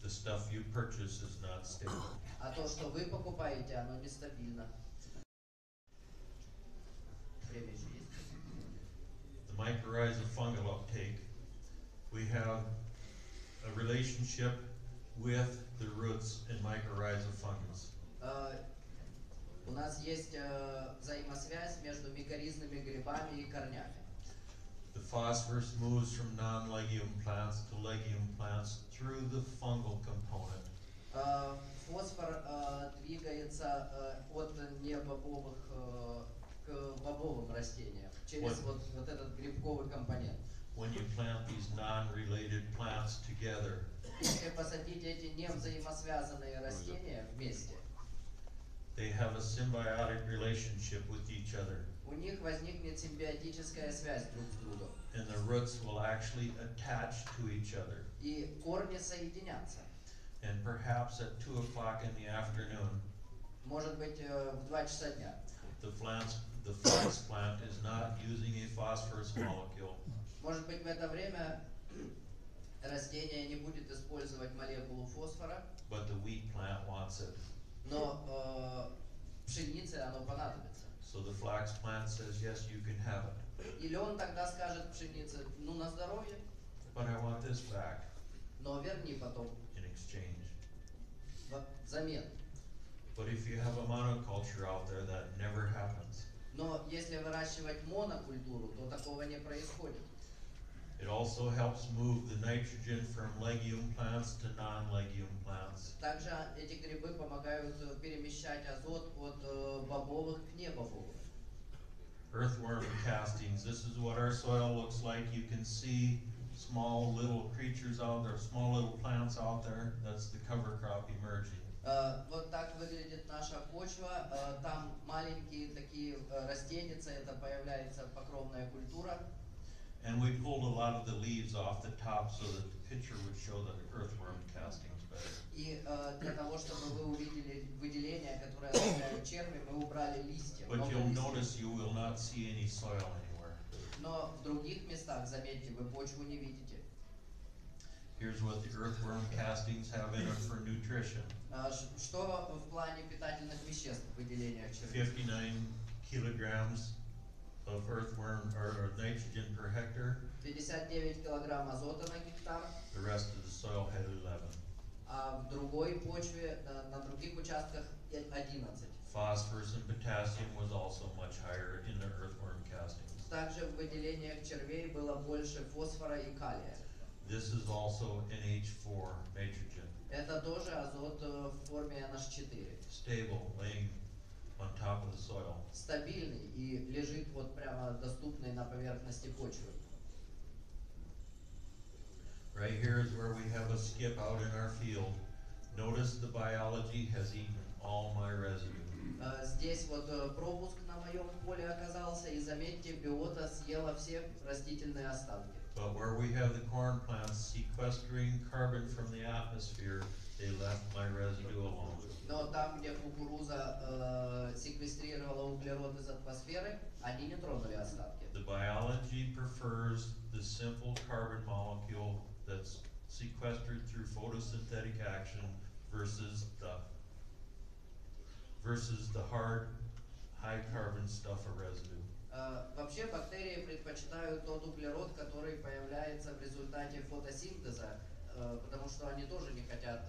The stuff you purchase is not stable. А то, что вы покупаете, оно нестабильно. Время еще есть? The mycorrhiza fungal uptake, we have a relationship with the roots in mycorrhiza fungus. У нас есть взаимосвязь между микоризными грибами и корнями. The phosphorus moves from non-legume plants to legume plants through the fungal component. Фосфор двигается от небобовых к бобовым растениям через вот этот грибковый компонент. When you plant these non-related plants together, Если посадить эти невзаимосвязанные растения вместе, they have a symbiotic relationship with each other, у них возникнет симбиотическая связь друг с другом. and the roots will actually attach to each other. И корни соединятся. And perhaps at 2 o'clock in the afternoon, Может быть, в 2 часа дня. the flax plant is not using a phosphorus molecule, Может быть, в это время растение не будет использовать молекулу фосфора, but the wheat plant wants it. но пшенице оно понадобится. So the flax plant says, yes, you can have it, Или он тогда скажет пшенице, ну на здоровье, but I want this back но верни потом in exchange. взамен. But if you have a monoculture out there, that never happens. Но если выращивать монокультуру, то такого не происходит. It also helps move the nitrogen from legume plants to non-legume plants. Также эти грибы помогают перемещать азот от бобовых к небобовым. Earthworm castings, this is what our soil looks like. You can see small little creatures out there, small little plants out there. That's the cover crop emerging. Вот так выглядит наша почва. Там маленькие такие растеница, это появляется покровная культура. And we pulled a lot of the leaves off the top so that the picture would show the earthworm castings better. И для того, чтобы вы увидели выделения, которые оставляют черви, мы убрали листья. But много you'll листьев. notice you will not see any soil anywhere. Но в других местах, заметьте, вы почву не видите. Here's what the earthworm castings have in it for nutrition. Что в плане питательных веществ в выделениях червей? 59 kilograms of earthworm or nitrogen per hectare. 59 килограмм азота на гектар, The rest of the soil had 11. а в другой почве, на других участках 11. Phosphorus and potassium was also much higher in the earthworm castings. Также в выделениях червей было больше фосфора и калия. This is also NH4 nitrogen. Это тоже азот в форме NH4. Stable, laying on top of the soil. Стабильный и лежит вот прямо доступный на поверхности почвы. Right here is where we have a skip out in our field. Notice the biology has eaten all my residue. Здесь вот пропуск на моем поле оказался, и заметьте, биота съела все растительные остатки. But where we have the corn plants sequestering carbon from the atmosphere, they left my residue alone. Но там, где кукуруза секвестрировала углерод из атмосферы, они не тронули остатки. The biology prefers the simple carbon molecule that's sequestered through photosynthetic action versus the hard, high carbon stuff of residue. Вообще бактерии предпочитают тот углерод, который появляется в результате фотосинтеза, потому что они тоже не хотят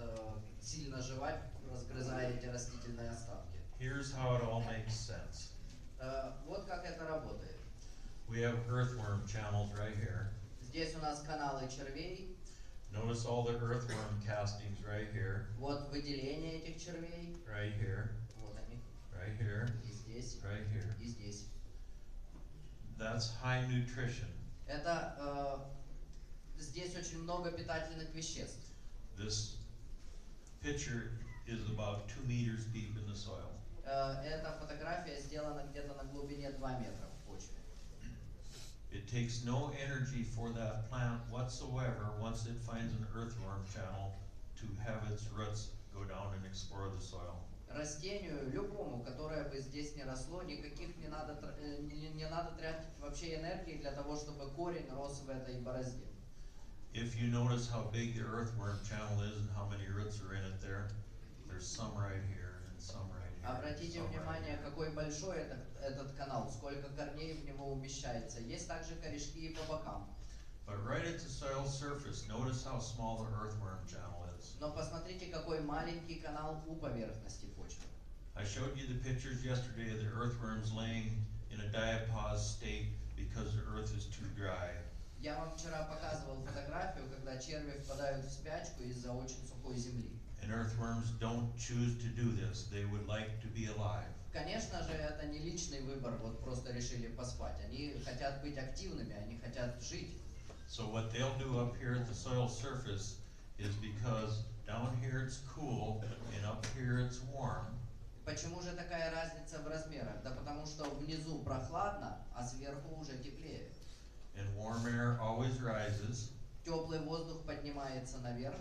сильно жевать, разгрызая эти растительные остатки. Here's how it all makes sense. Вот как это работает. We have earthworm channels right here. Здесь у нас каналы червей. Notice all the earthworm castings right here, Вот выделение этих червей. right here, Вот они. right here, И здесь. right here. И здесь. That's high nutrition. Это здесь очень много питательных веществ. This picture is about 2 meters deep in the soil. Эта фотография сделана где-то на глубине 2 метра в почве. It takes no energy for that plant whatsoever once it finds an earthworm channel to have its roots go down and explore the soil. Растению, любому, которое бы здесь не росло, никаких не надо тратить вообще энергии для того, чтобы корень рос в этой борозде. If you notice how big the earthworm channel is and how many roots are in it there, there's some right here and some right here. Обратите внимание, какой большой этот канал, сколько корней в него умещается. Есть также корешки и по бокам. But right at the soil surface, notice how small the earthworm channel is. Но посмотрите, какой маленький канал у поверхности почвы. I showed you the pictures yesterday of the earthworms laying in a diapause state because the earth is too dry. Я вам вчера показывал фотографию, когда черви впадают в спячку из-за очень сухой земли. And earthworms don't choose to do this. They would like to be alive. Конечно же, это не личный выбор, вот просто решили поспать. Они хотят быть активными, они хотят жить. So what they'll do up here at the soil surface is because down here it's cool and up here it's warm. Почему же такая разница в размерах? Да потому что внизу прохладно, а сверху уже теплее. And warm air always rises. Теплый воздух поднимается наверх.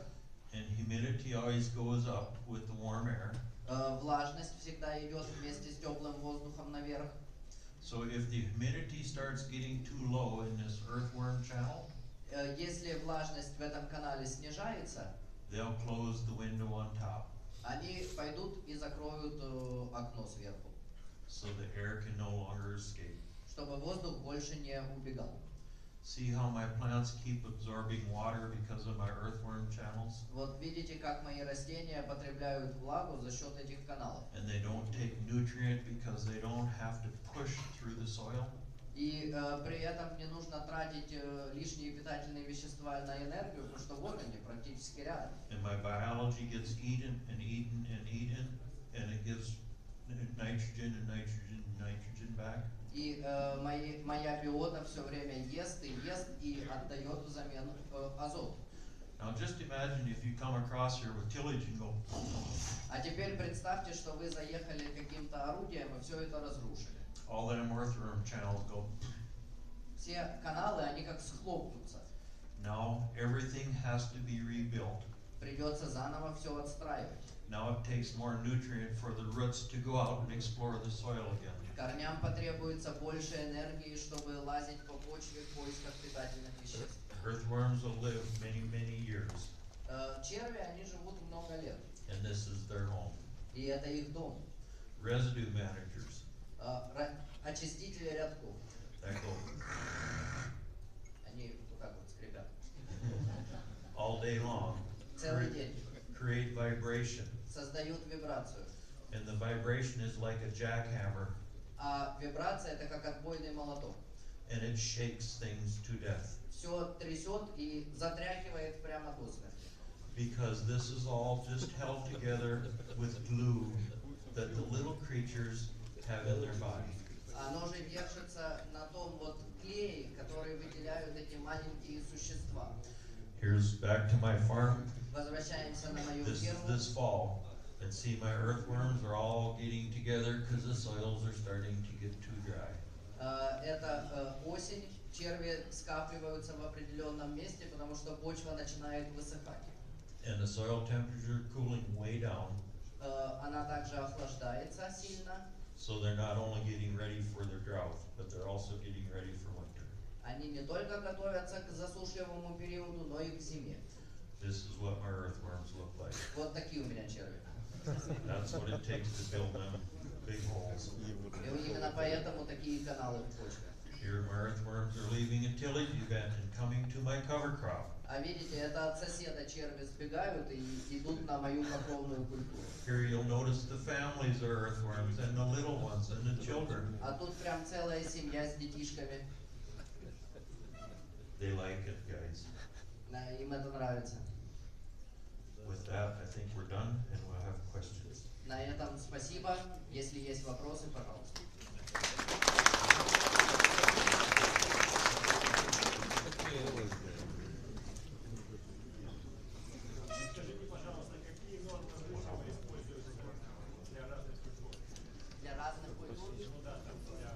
And humidity always goes up with the warm air. Влажность всегда идет вместе с теплым воздухом наверх. So if the humidity starts getting too low in this earthworm channel, Если влажность в этом канале снижается, they'll close the window on top они пойдут и закроют окно сверху, so the air can no longer escape. чтобы воздух больше не убегал. See how my plants keep absorbing water because of my earthworm channels? Вот видите, как мои растения потребляют влагу за счет этих каналов. And they don't take nutrient because they don't have to push through the soil? И при этом не нужно тратить лишние питательные вещества на энергию, потому что вот они практически рядом. And my biology gets eaten and eaten and eaten, and it gives nitrogen and nitrogen and nitrogen back. И моя биота все время ест и отдает взамен азот. Now just imagine if you come across here with tillage and go, А теперь представьте, что вы заехали каким-то орудием и все это разрушили. all them earthworm channels go. Все каналы, они как схлопнутся. Now everything has to be rebuilt. Придется заново все отстраивать. Now it takes more nutrient for the roots to go out and explore the soil again. Корням потребуется больше энергии, чтобы лазить по почве в поисках питательных веществ. Earthworms will live many, many years, Черви, они живут много лет, and this is their home. и это их дом. Residue managers, Очистители рядков, that go они вот так вот скрипят. all day long, Целый день. create vibration, Создают вибрацию. and the vibration is like a jackhammer, А вибрация это как отбойный молоток. and it shakes things to death. Все трясет и затряхивает прямо до смерти. Because this is all just held together with glue that the little creatures have in their body. Оно же держится на том вот клее, который выделяют эти маленькие существа. Here's back to my farm Возвращаемся на мою ферму. this fall, and see my earthworms are all getting together because the soils are starting to get too dry. Это осень, черви скапливаются в определенном месте, потому что почва начинает высыхать. And the soil temperature cooling way down, Она также охлаждается сильно. so they're not only getting ready for their drought, but they're also getting ready for winter. Они не только готовятся к засушливому периоду, но и к зиме. This is what my earthworms look like. Вот такие у меня черви. That's what it takes to build them big holes. И именно поэтому такие каналы в почве. Here my earthworms are leaving a tillage event and coming to my cover crop. А видите, это от соседа черви сбегают и идут на мою покровную культуру. Here you'll notice the families are earthworms and the little ones and the children. А тут прям целая семья с детишками. They like it, guys. Да, им это нравится. With that, I think we're done and we'll have questions. На этом спасибо. Если есть вопросы, пожалуйста. Скажите, пожалуйста, какие нормы вы используете для разных культур? Для разных культур? Ну да, там для...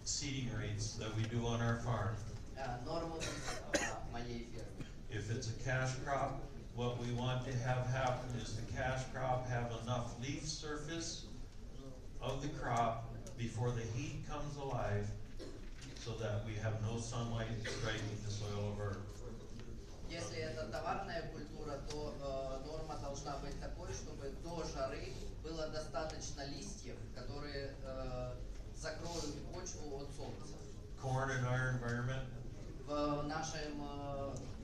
Seeding rates that we do on our farm. Нормы на моей ферме. If it's a cash crop, what we want to have happen is the cash crop have enough leaf surface of the crop before the heat comes alive so that we have no sunlight striking the soil of our. Если это товарная культура, то норма должна быть такой, чтобы до жары было достаточно листьев, которые закроют почву от солнца. Corn in our environment В нашем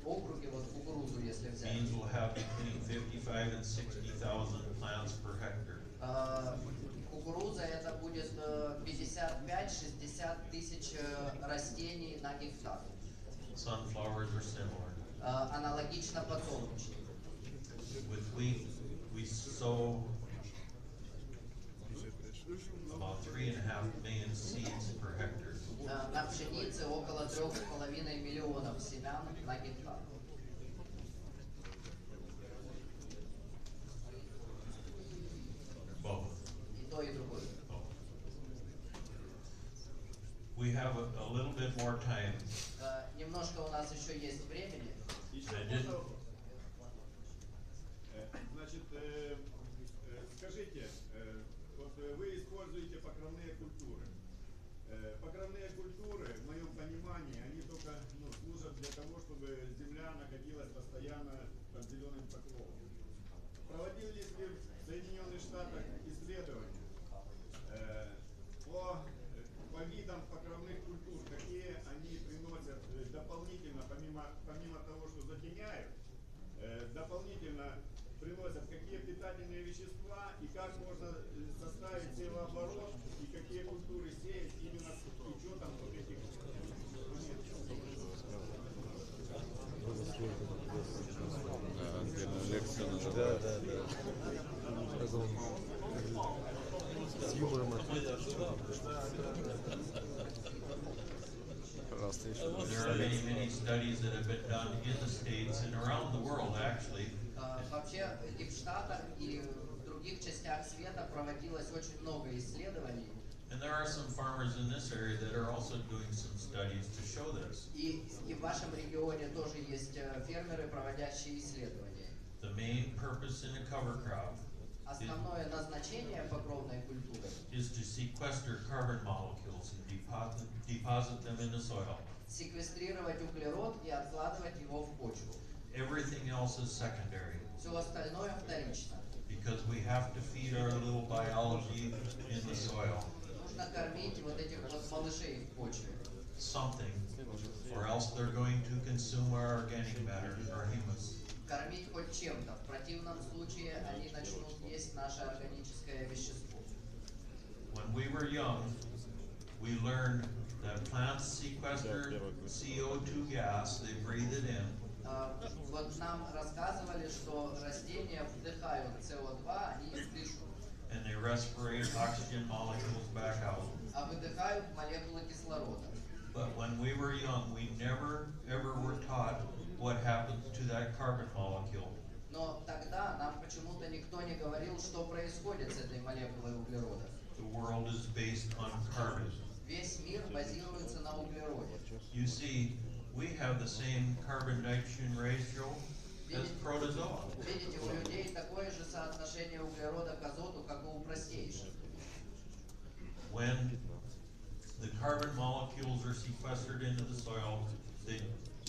округе, вот кукурузу, если взять, means we'll have between 55 and 60,000 plants per hectare. кукуруза это будет 55-60 тысяч растений на гектар. Sunflowers are similar. Аналогично подсолнечнику. With wheat, we sow about 3.5 million seeds per hectare. На пшенице около 3,5 миллионов семян на гектар. Both. И то, и другое. We have a little bit more time. Немножко у нас еще есть времени. Значит, скажите, вот вы используете покровные культуры. Покровные культуры, в моем понимании, они только служат для того, чтобы земля находилась постоянно под зеленым покровом. Проводились ли в Соединенных Штатах исследования по видам покровных культур, какие они приносят дополнительно, помимо того, что затеняют, дополнительно приносят какие питательные вещества и как можно составить севооборот и какие культуры сеять именно с учетом вот этих Лекция называется. С юмором. There are many studies that have been done in the States and around the world, actually. Вообще и в Штатах, и в других частях света проводилось очень много исследований. And there are some farmers in this area that are also doing some studies to show this. И в вашем регионе тоже есть фермеры, проводящие исследования. The main purpose in a cover crop Основное назначение покровной культуры is to sequester carbon molecules and deposit them in the soil. Секвестрировать углерод и откладывать его в почву. Everything else is secondary. Все остальное вторично. Because we have to feed our little biology in the soil. Нужно кормить вот этих вот малышей в почве. Something, or else they're going to consume our organic matter, our humus. Кормить хоть чем-то. В противном случае они начнут есть наше органическое вещество. When we were young, we learned that plants sequester CO2 gas, they breathe it in. Вот нам рассказывали, что растения вдыхают СО2, они их дышат. And they respirate oxygen molecules back out. А выдыхают молекулы кислорода. But when we were young, we never ever were taught what happens to that carbon molecule. Но тогда нам почему-то никто не говорил, что происходит с этой молекулой углерода. The world is based on carbon. Весь мир базируется на углероде. You see, we have the same carbon-nitrogen ratio as protozoa. Видите, у людей такое же соотношение углерода к азоту, как и у простейших. When the carbon molecules are sequestered into the soil, they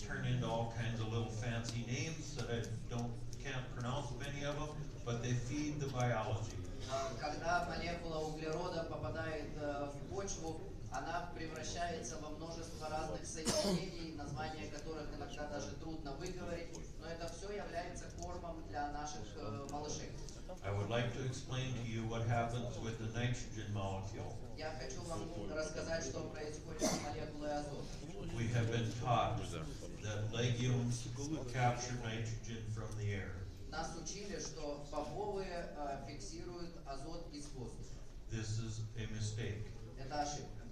turn into all kinds of little fancy names that can't pronounce many of them, but they feed the biology. Когда молекула углерода попадает в почву, она превращается во множество разных соединений, названия которых иногда даже трудно выговорить, но это все является кормом для наших малышей. I would like to explain to you what happens with the nitrogen molecule. Я хочу вам рассказать, что происходит с молекулой азота. We have been taught that legumes capture nitrogen from the air. Нас учили, что бобовые фиксируют азот из воздуха. This is a mistake. Это ошибка.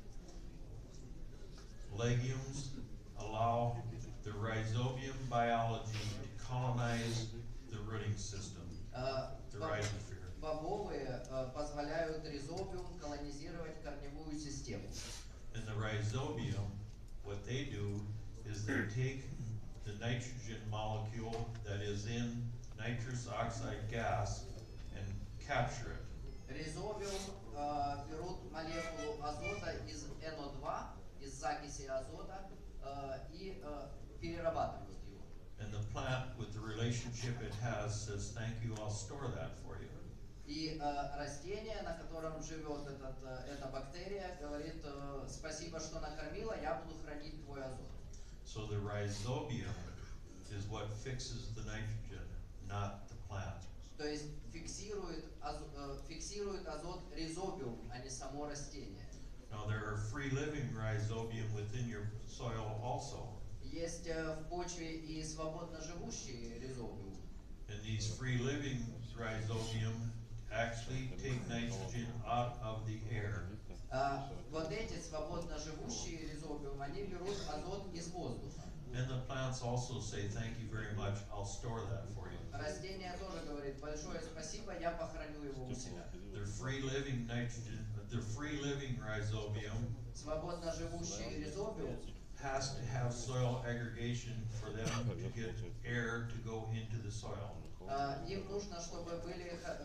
Legumes allow the rhizobium biology to colonize the rooting system, the rhizosphere. Бобовые позволяют ризобиум колонизировать корневую систему. And the rhizobium, what they do is they take the nitrogen molecule that is in nitrous oxide gas and capture it. Ризобиум берут молекулу азота из NO2, из закиси азота, и перерабатывают его. And the plant, with the relationship it has, says, "Thank you, I'll store that for you." И растение, на котором живет эта бактерия, говорит: спасибо, что накормила, я буду хранить твой азот. So the rhizobium is what fixes the nitrogen, not the plant. То есть фиксирует азот ризобиум, а не само растение. Now there are free-living rhizobium within your soil also. Есть в почве и свободно живущий ризобиум. And these free-living rhizobium actually take nitrogen out of the air. Вот эти свободно живущие ризобиум, они берут азот из воздуха. And the plants also say, "Thank you very much, I'll store that for you." Растение тоже говорит: большое спасибо, я похороню его у себя. The free-living nitrogen, the free-living rhizobium Свободно живущий ризобиум has to have soil aggregation for them to get air to go into the soil. Им нужно, чтобы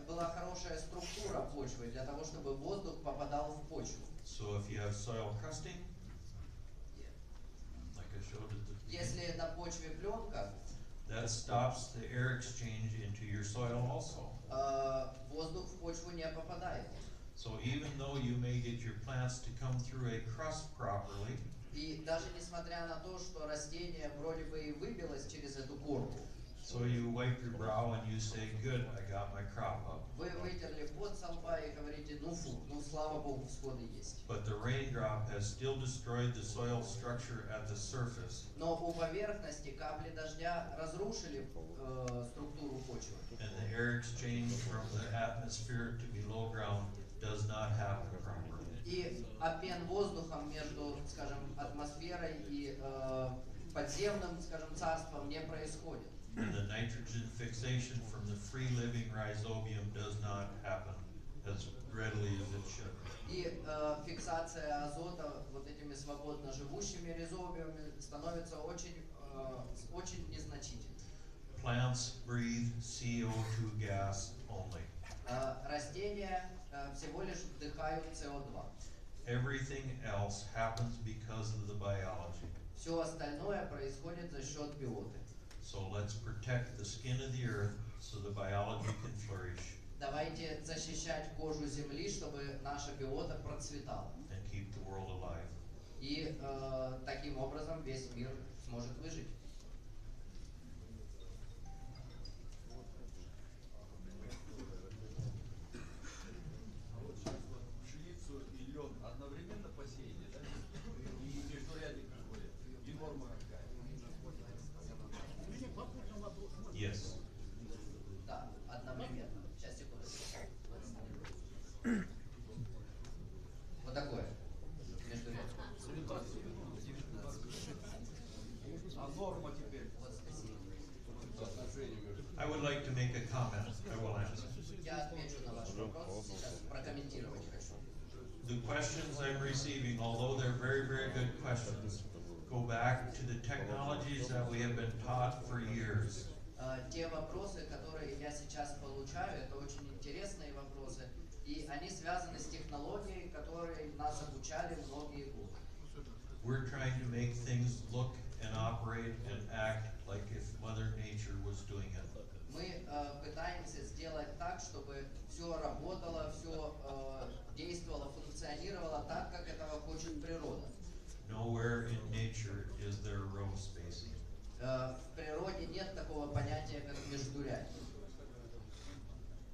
была хорошая структура почвы, для того, чтобы воздух попадал в почву. So if you have soil crusting, like I showed at the Если на почве пленка, that stops the air exchange into your soil also. воздух в почву не попадает. So even though you may get your plants to come through a crust properly, И даже несмотря на то, что растение вроде бы и выбилось через эту корку, so you wipe your brow and you say, "Good, I got my crop up." вы вытерли пот со лба и говорите: ну фу, ну слава богу, всходы есть. But the raindrop has still destroyed the soil structure at the surface, Но у поверхности капли дождя разрушили структуру почвы. and the air exchange from the atmosphere to below ground does not happen properly. И обмен воздухом между, скажем, атмосферой и подземным, скажем, царством не происходит. And the nitrogen fixation from the free-living rhizobium does not happen as readily as it should. И фиксация азота вот этими свободно живущими ризобиумами становится очень незначительной. Plants breathe CO2 gas only. Растения всего лишь вдыхают СО2. Everything else happens because of the biology. Все остальное происходит за счет биоты. So let's protect the skin of the earth so the biology can flourish Давайте защищать кожу Земли, чтобы наша биота процветала. and keep the world alive. И таким образом весь мир сможет выжить. Пшеницу и лен одновременно посеяли, да? И междурядник приходит. И норма какая? Yes. Да, одновременно. Сейчас, секундочку. Вот такое. Междурядье. А норма теперь Вот спасибо. I would like to make a comment. I will answer. Я отвечу на ваш вопрос. Сейчас прокомментировать хочу. The questions I'm receiving, although they're very, very good questions, go back to the technologies that we have been taught for years. Те вопросы, которые я сейчас получаю, это очень интересные вопросы, и они связаны с технологией, которой нас обучали многие годы. We're trying to make things look and operate and row spacing. В природе нет такого понятия, как междурядье.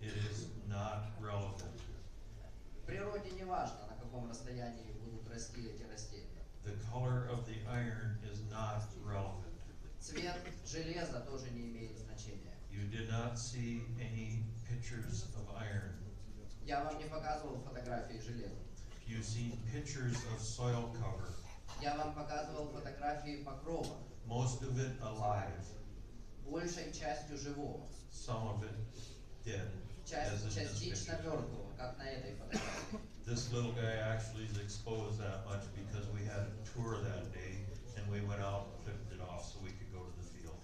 It is not relevant. В природе не важно, на каком расстоянии будут расти эти растения. The color of the iron is not relevant. Цвет железа тоже не имеет значения. You did not see any pictures of iron. Я вам не показывал фотографии железа. You've seen pictures of soil cover, Я вам показывал фотографии покрова, most of it alive, большей частью живого, some of it dead, as in this частично picture. мертвого, как на этой фотографии. This little guy actually is exposed that much because we had a tour that day and we went out and clipped it off so we could go to the field.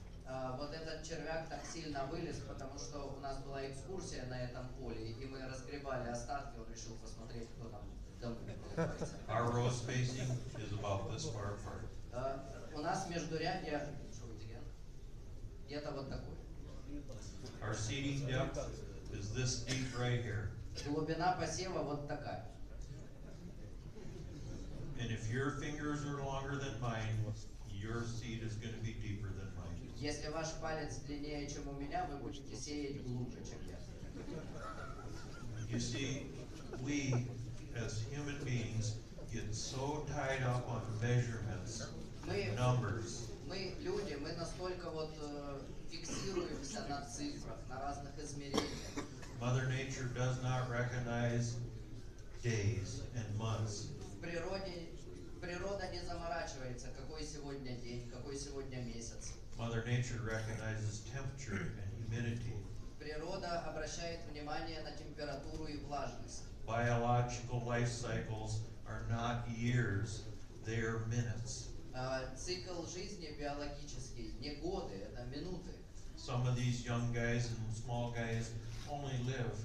Вот этот червяк так сильно вылез, потому что у нас была экскурсия на этом поле, и мы разгребали остатки, он решил посмотреть, кто там находится. Our row spacing is about this far apart. У нас междурядье где-то вот такое. Our seeding depth is this deep right here. Глубина посева вот такая. And if your fingers are longer than mine, your seed is going to be deeper than mine. Если ваш палец длиннее, чем у меня, вы будете сеять глубже, чем я. You see, we as human beings get so tied up on measurements, numbers. Мы люди, мы настолько вот фиксируемся на цифрах, на разных измерениях. Mother Nature does not recognize days and months. В природе природа не заморачивается, какой сегодня день, какой сегодня месяц. Mother Nature recognizes temperature and humidity. Природа обращает внимание на температуру и влажность. Biological life cycles are not years, they are minutes. Цикл жизни биологический не годы, это минуты. Some of these young guys and small guys only live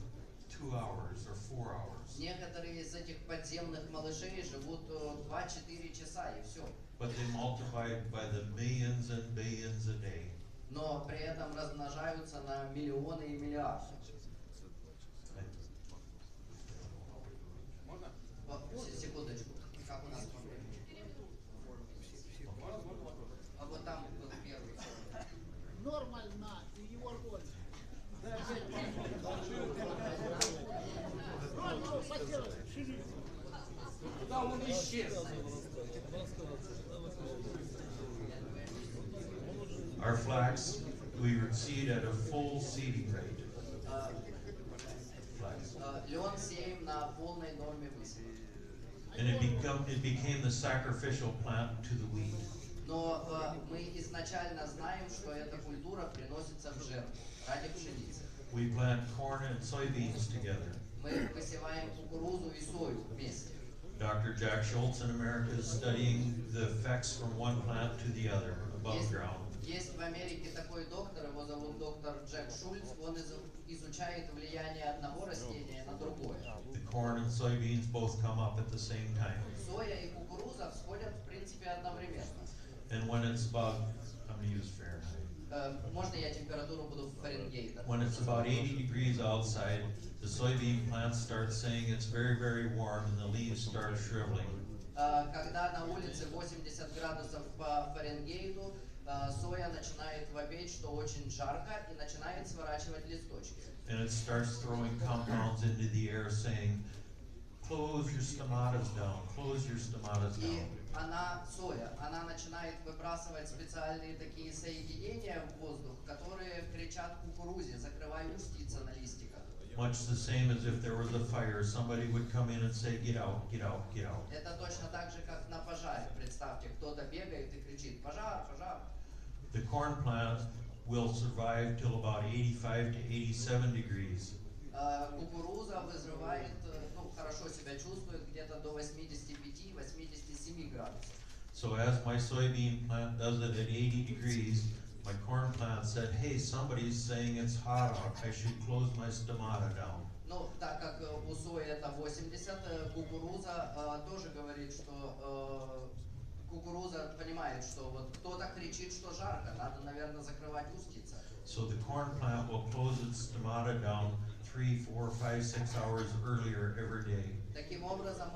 2 hours or 4 hours. Некоторые из этих подземных малышей живут 2-4 часа и все. But they multiply by the millions and billions a day. Но при этом размножаются на миллионы и миллиарды. Можно? Секундочку. Как у нас по времени? А вот там вот первый. Нормально, и его роль. Куда он исчез? Our flax, we seed at a full seeding rate. Flax. Лен сеем на полной норме высева. And it became the sacrificial plant to the wheat. Но мы изначально знаем, что эта культура приносится в жертву ради пшеницы. We plant corn and soybeans together. Мы посеваем кукурузу и сою вместе. Dr. Jack Schultz in America is studying the effects from one plant to the other above ground. Есть в Америке такой доктор, его зовут доктор Джек Шульц, он изучает влияние одного растения на другое. The corn and soybeans both come up at the same time. Соя и кукуруза всходят в принципе одновременно. And when it's about, I'm going to use Fahrenheit. Можно я температуру буду в Фаренгейте? When it's about 80 degrees outside, the soybean plants start saying it's very, very warm and the leaves start shriveling. Когда на улице 80 градусов по Фаренгейту, соя начинает вопить, что очень жарко, и начинает сворачивать листочки. And it starts throwing compounds into the air saying, close your stomatas down, close your stomatas И down. она начинает выбрасывать специальные такие соединения в воздух, которые кричат кукурузе, закрывай устица на листиках. Much the same as if there was a fire, somebody would come in and say, get out, get out, get out. Это точно так же, как на пожаре. Представьте, кто-то бегает и кричит, пожар, пожар. The corn plant will survive till about 85 to 87 degrees. Кукуруза вызревает, хорошо себя чувствует где-то до 85-87 градусов. So as my soybean plant does it at 80 degrees, my corn plant said, hey, somebody's saying it's hot out, I should close my stomata down. Ну, так как у сои это 80, кукуруза тоже говорит, что кукуруза понимает, что вот кто-то кричит, что жарко, надо, наверное, закрывать устица. So the corn plant will close its stomata down 3, 4, 5, 6 hours earlier every day. Таким образом,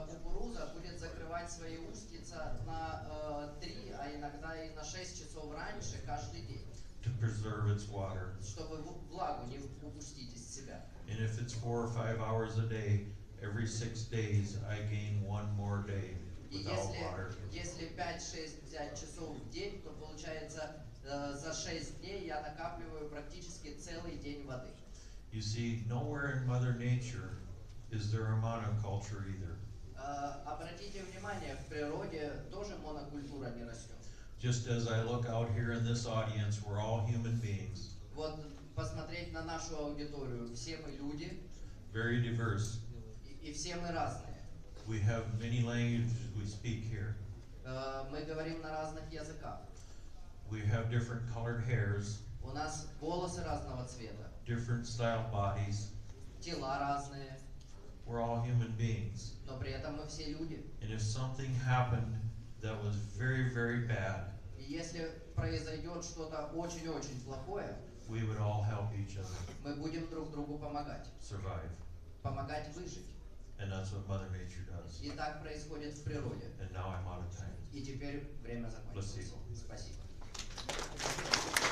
кукуруза будет закрывать свои устьица на 3, а иногда и на 6 часов раньше каждый день, to preserve its water. чтобы влагу не упустить из себя. And if it's 4 or 5 hours a day, every 6 days I gain 1 more day И without water. если 5-6 взять часов в день, то получается за 6 дней я накапливаю практически целый день воды. You see, nowhere in Mother Nature is there a monoculture either. Обратите внимание, в природе тоже монокультура не растет. Just as I look out here in this audience, we're all human beings, Вот посмотреть на нашу аудиторию, все мы люди, very diverse. и все мы разные. We have many languages we speak here. Мы говорим на разных языках. We have different colored hairs, У нас волосы разного цвета, different style bodies. тела разные, We're all human beings. но при этом мы все люди. And if something happened that was very, very bad, И если произойдет что-то очень-очень плохое, we would all help each other мы будем друг другу помогать, survive. помогать выжить. And that's what Mother Nature does. И так происходит в природе. And now I'm out of time. И теперь время закончилось. Спасибо. Спасибо.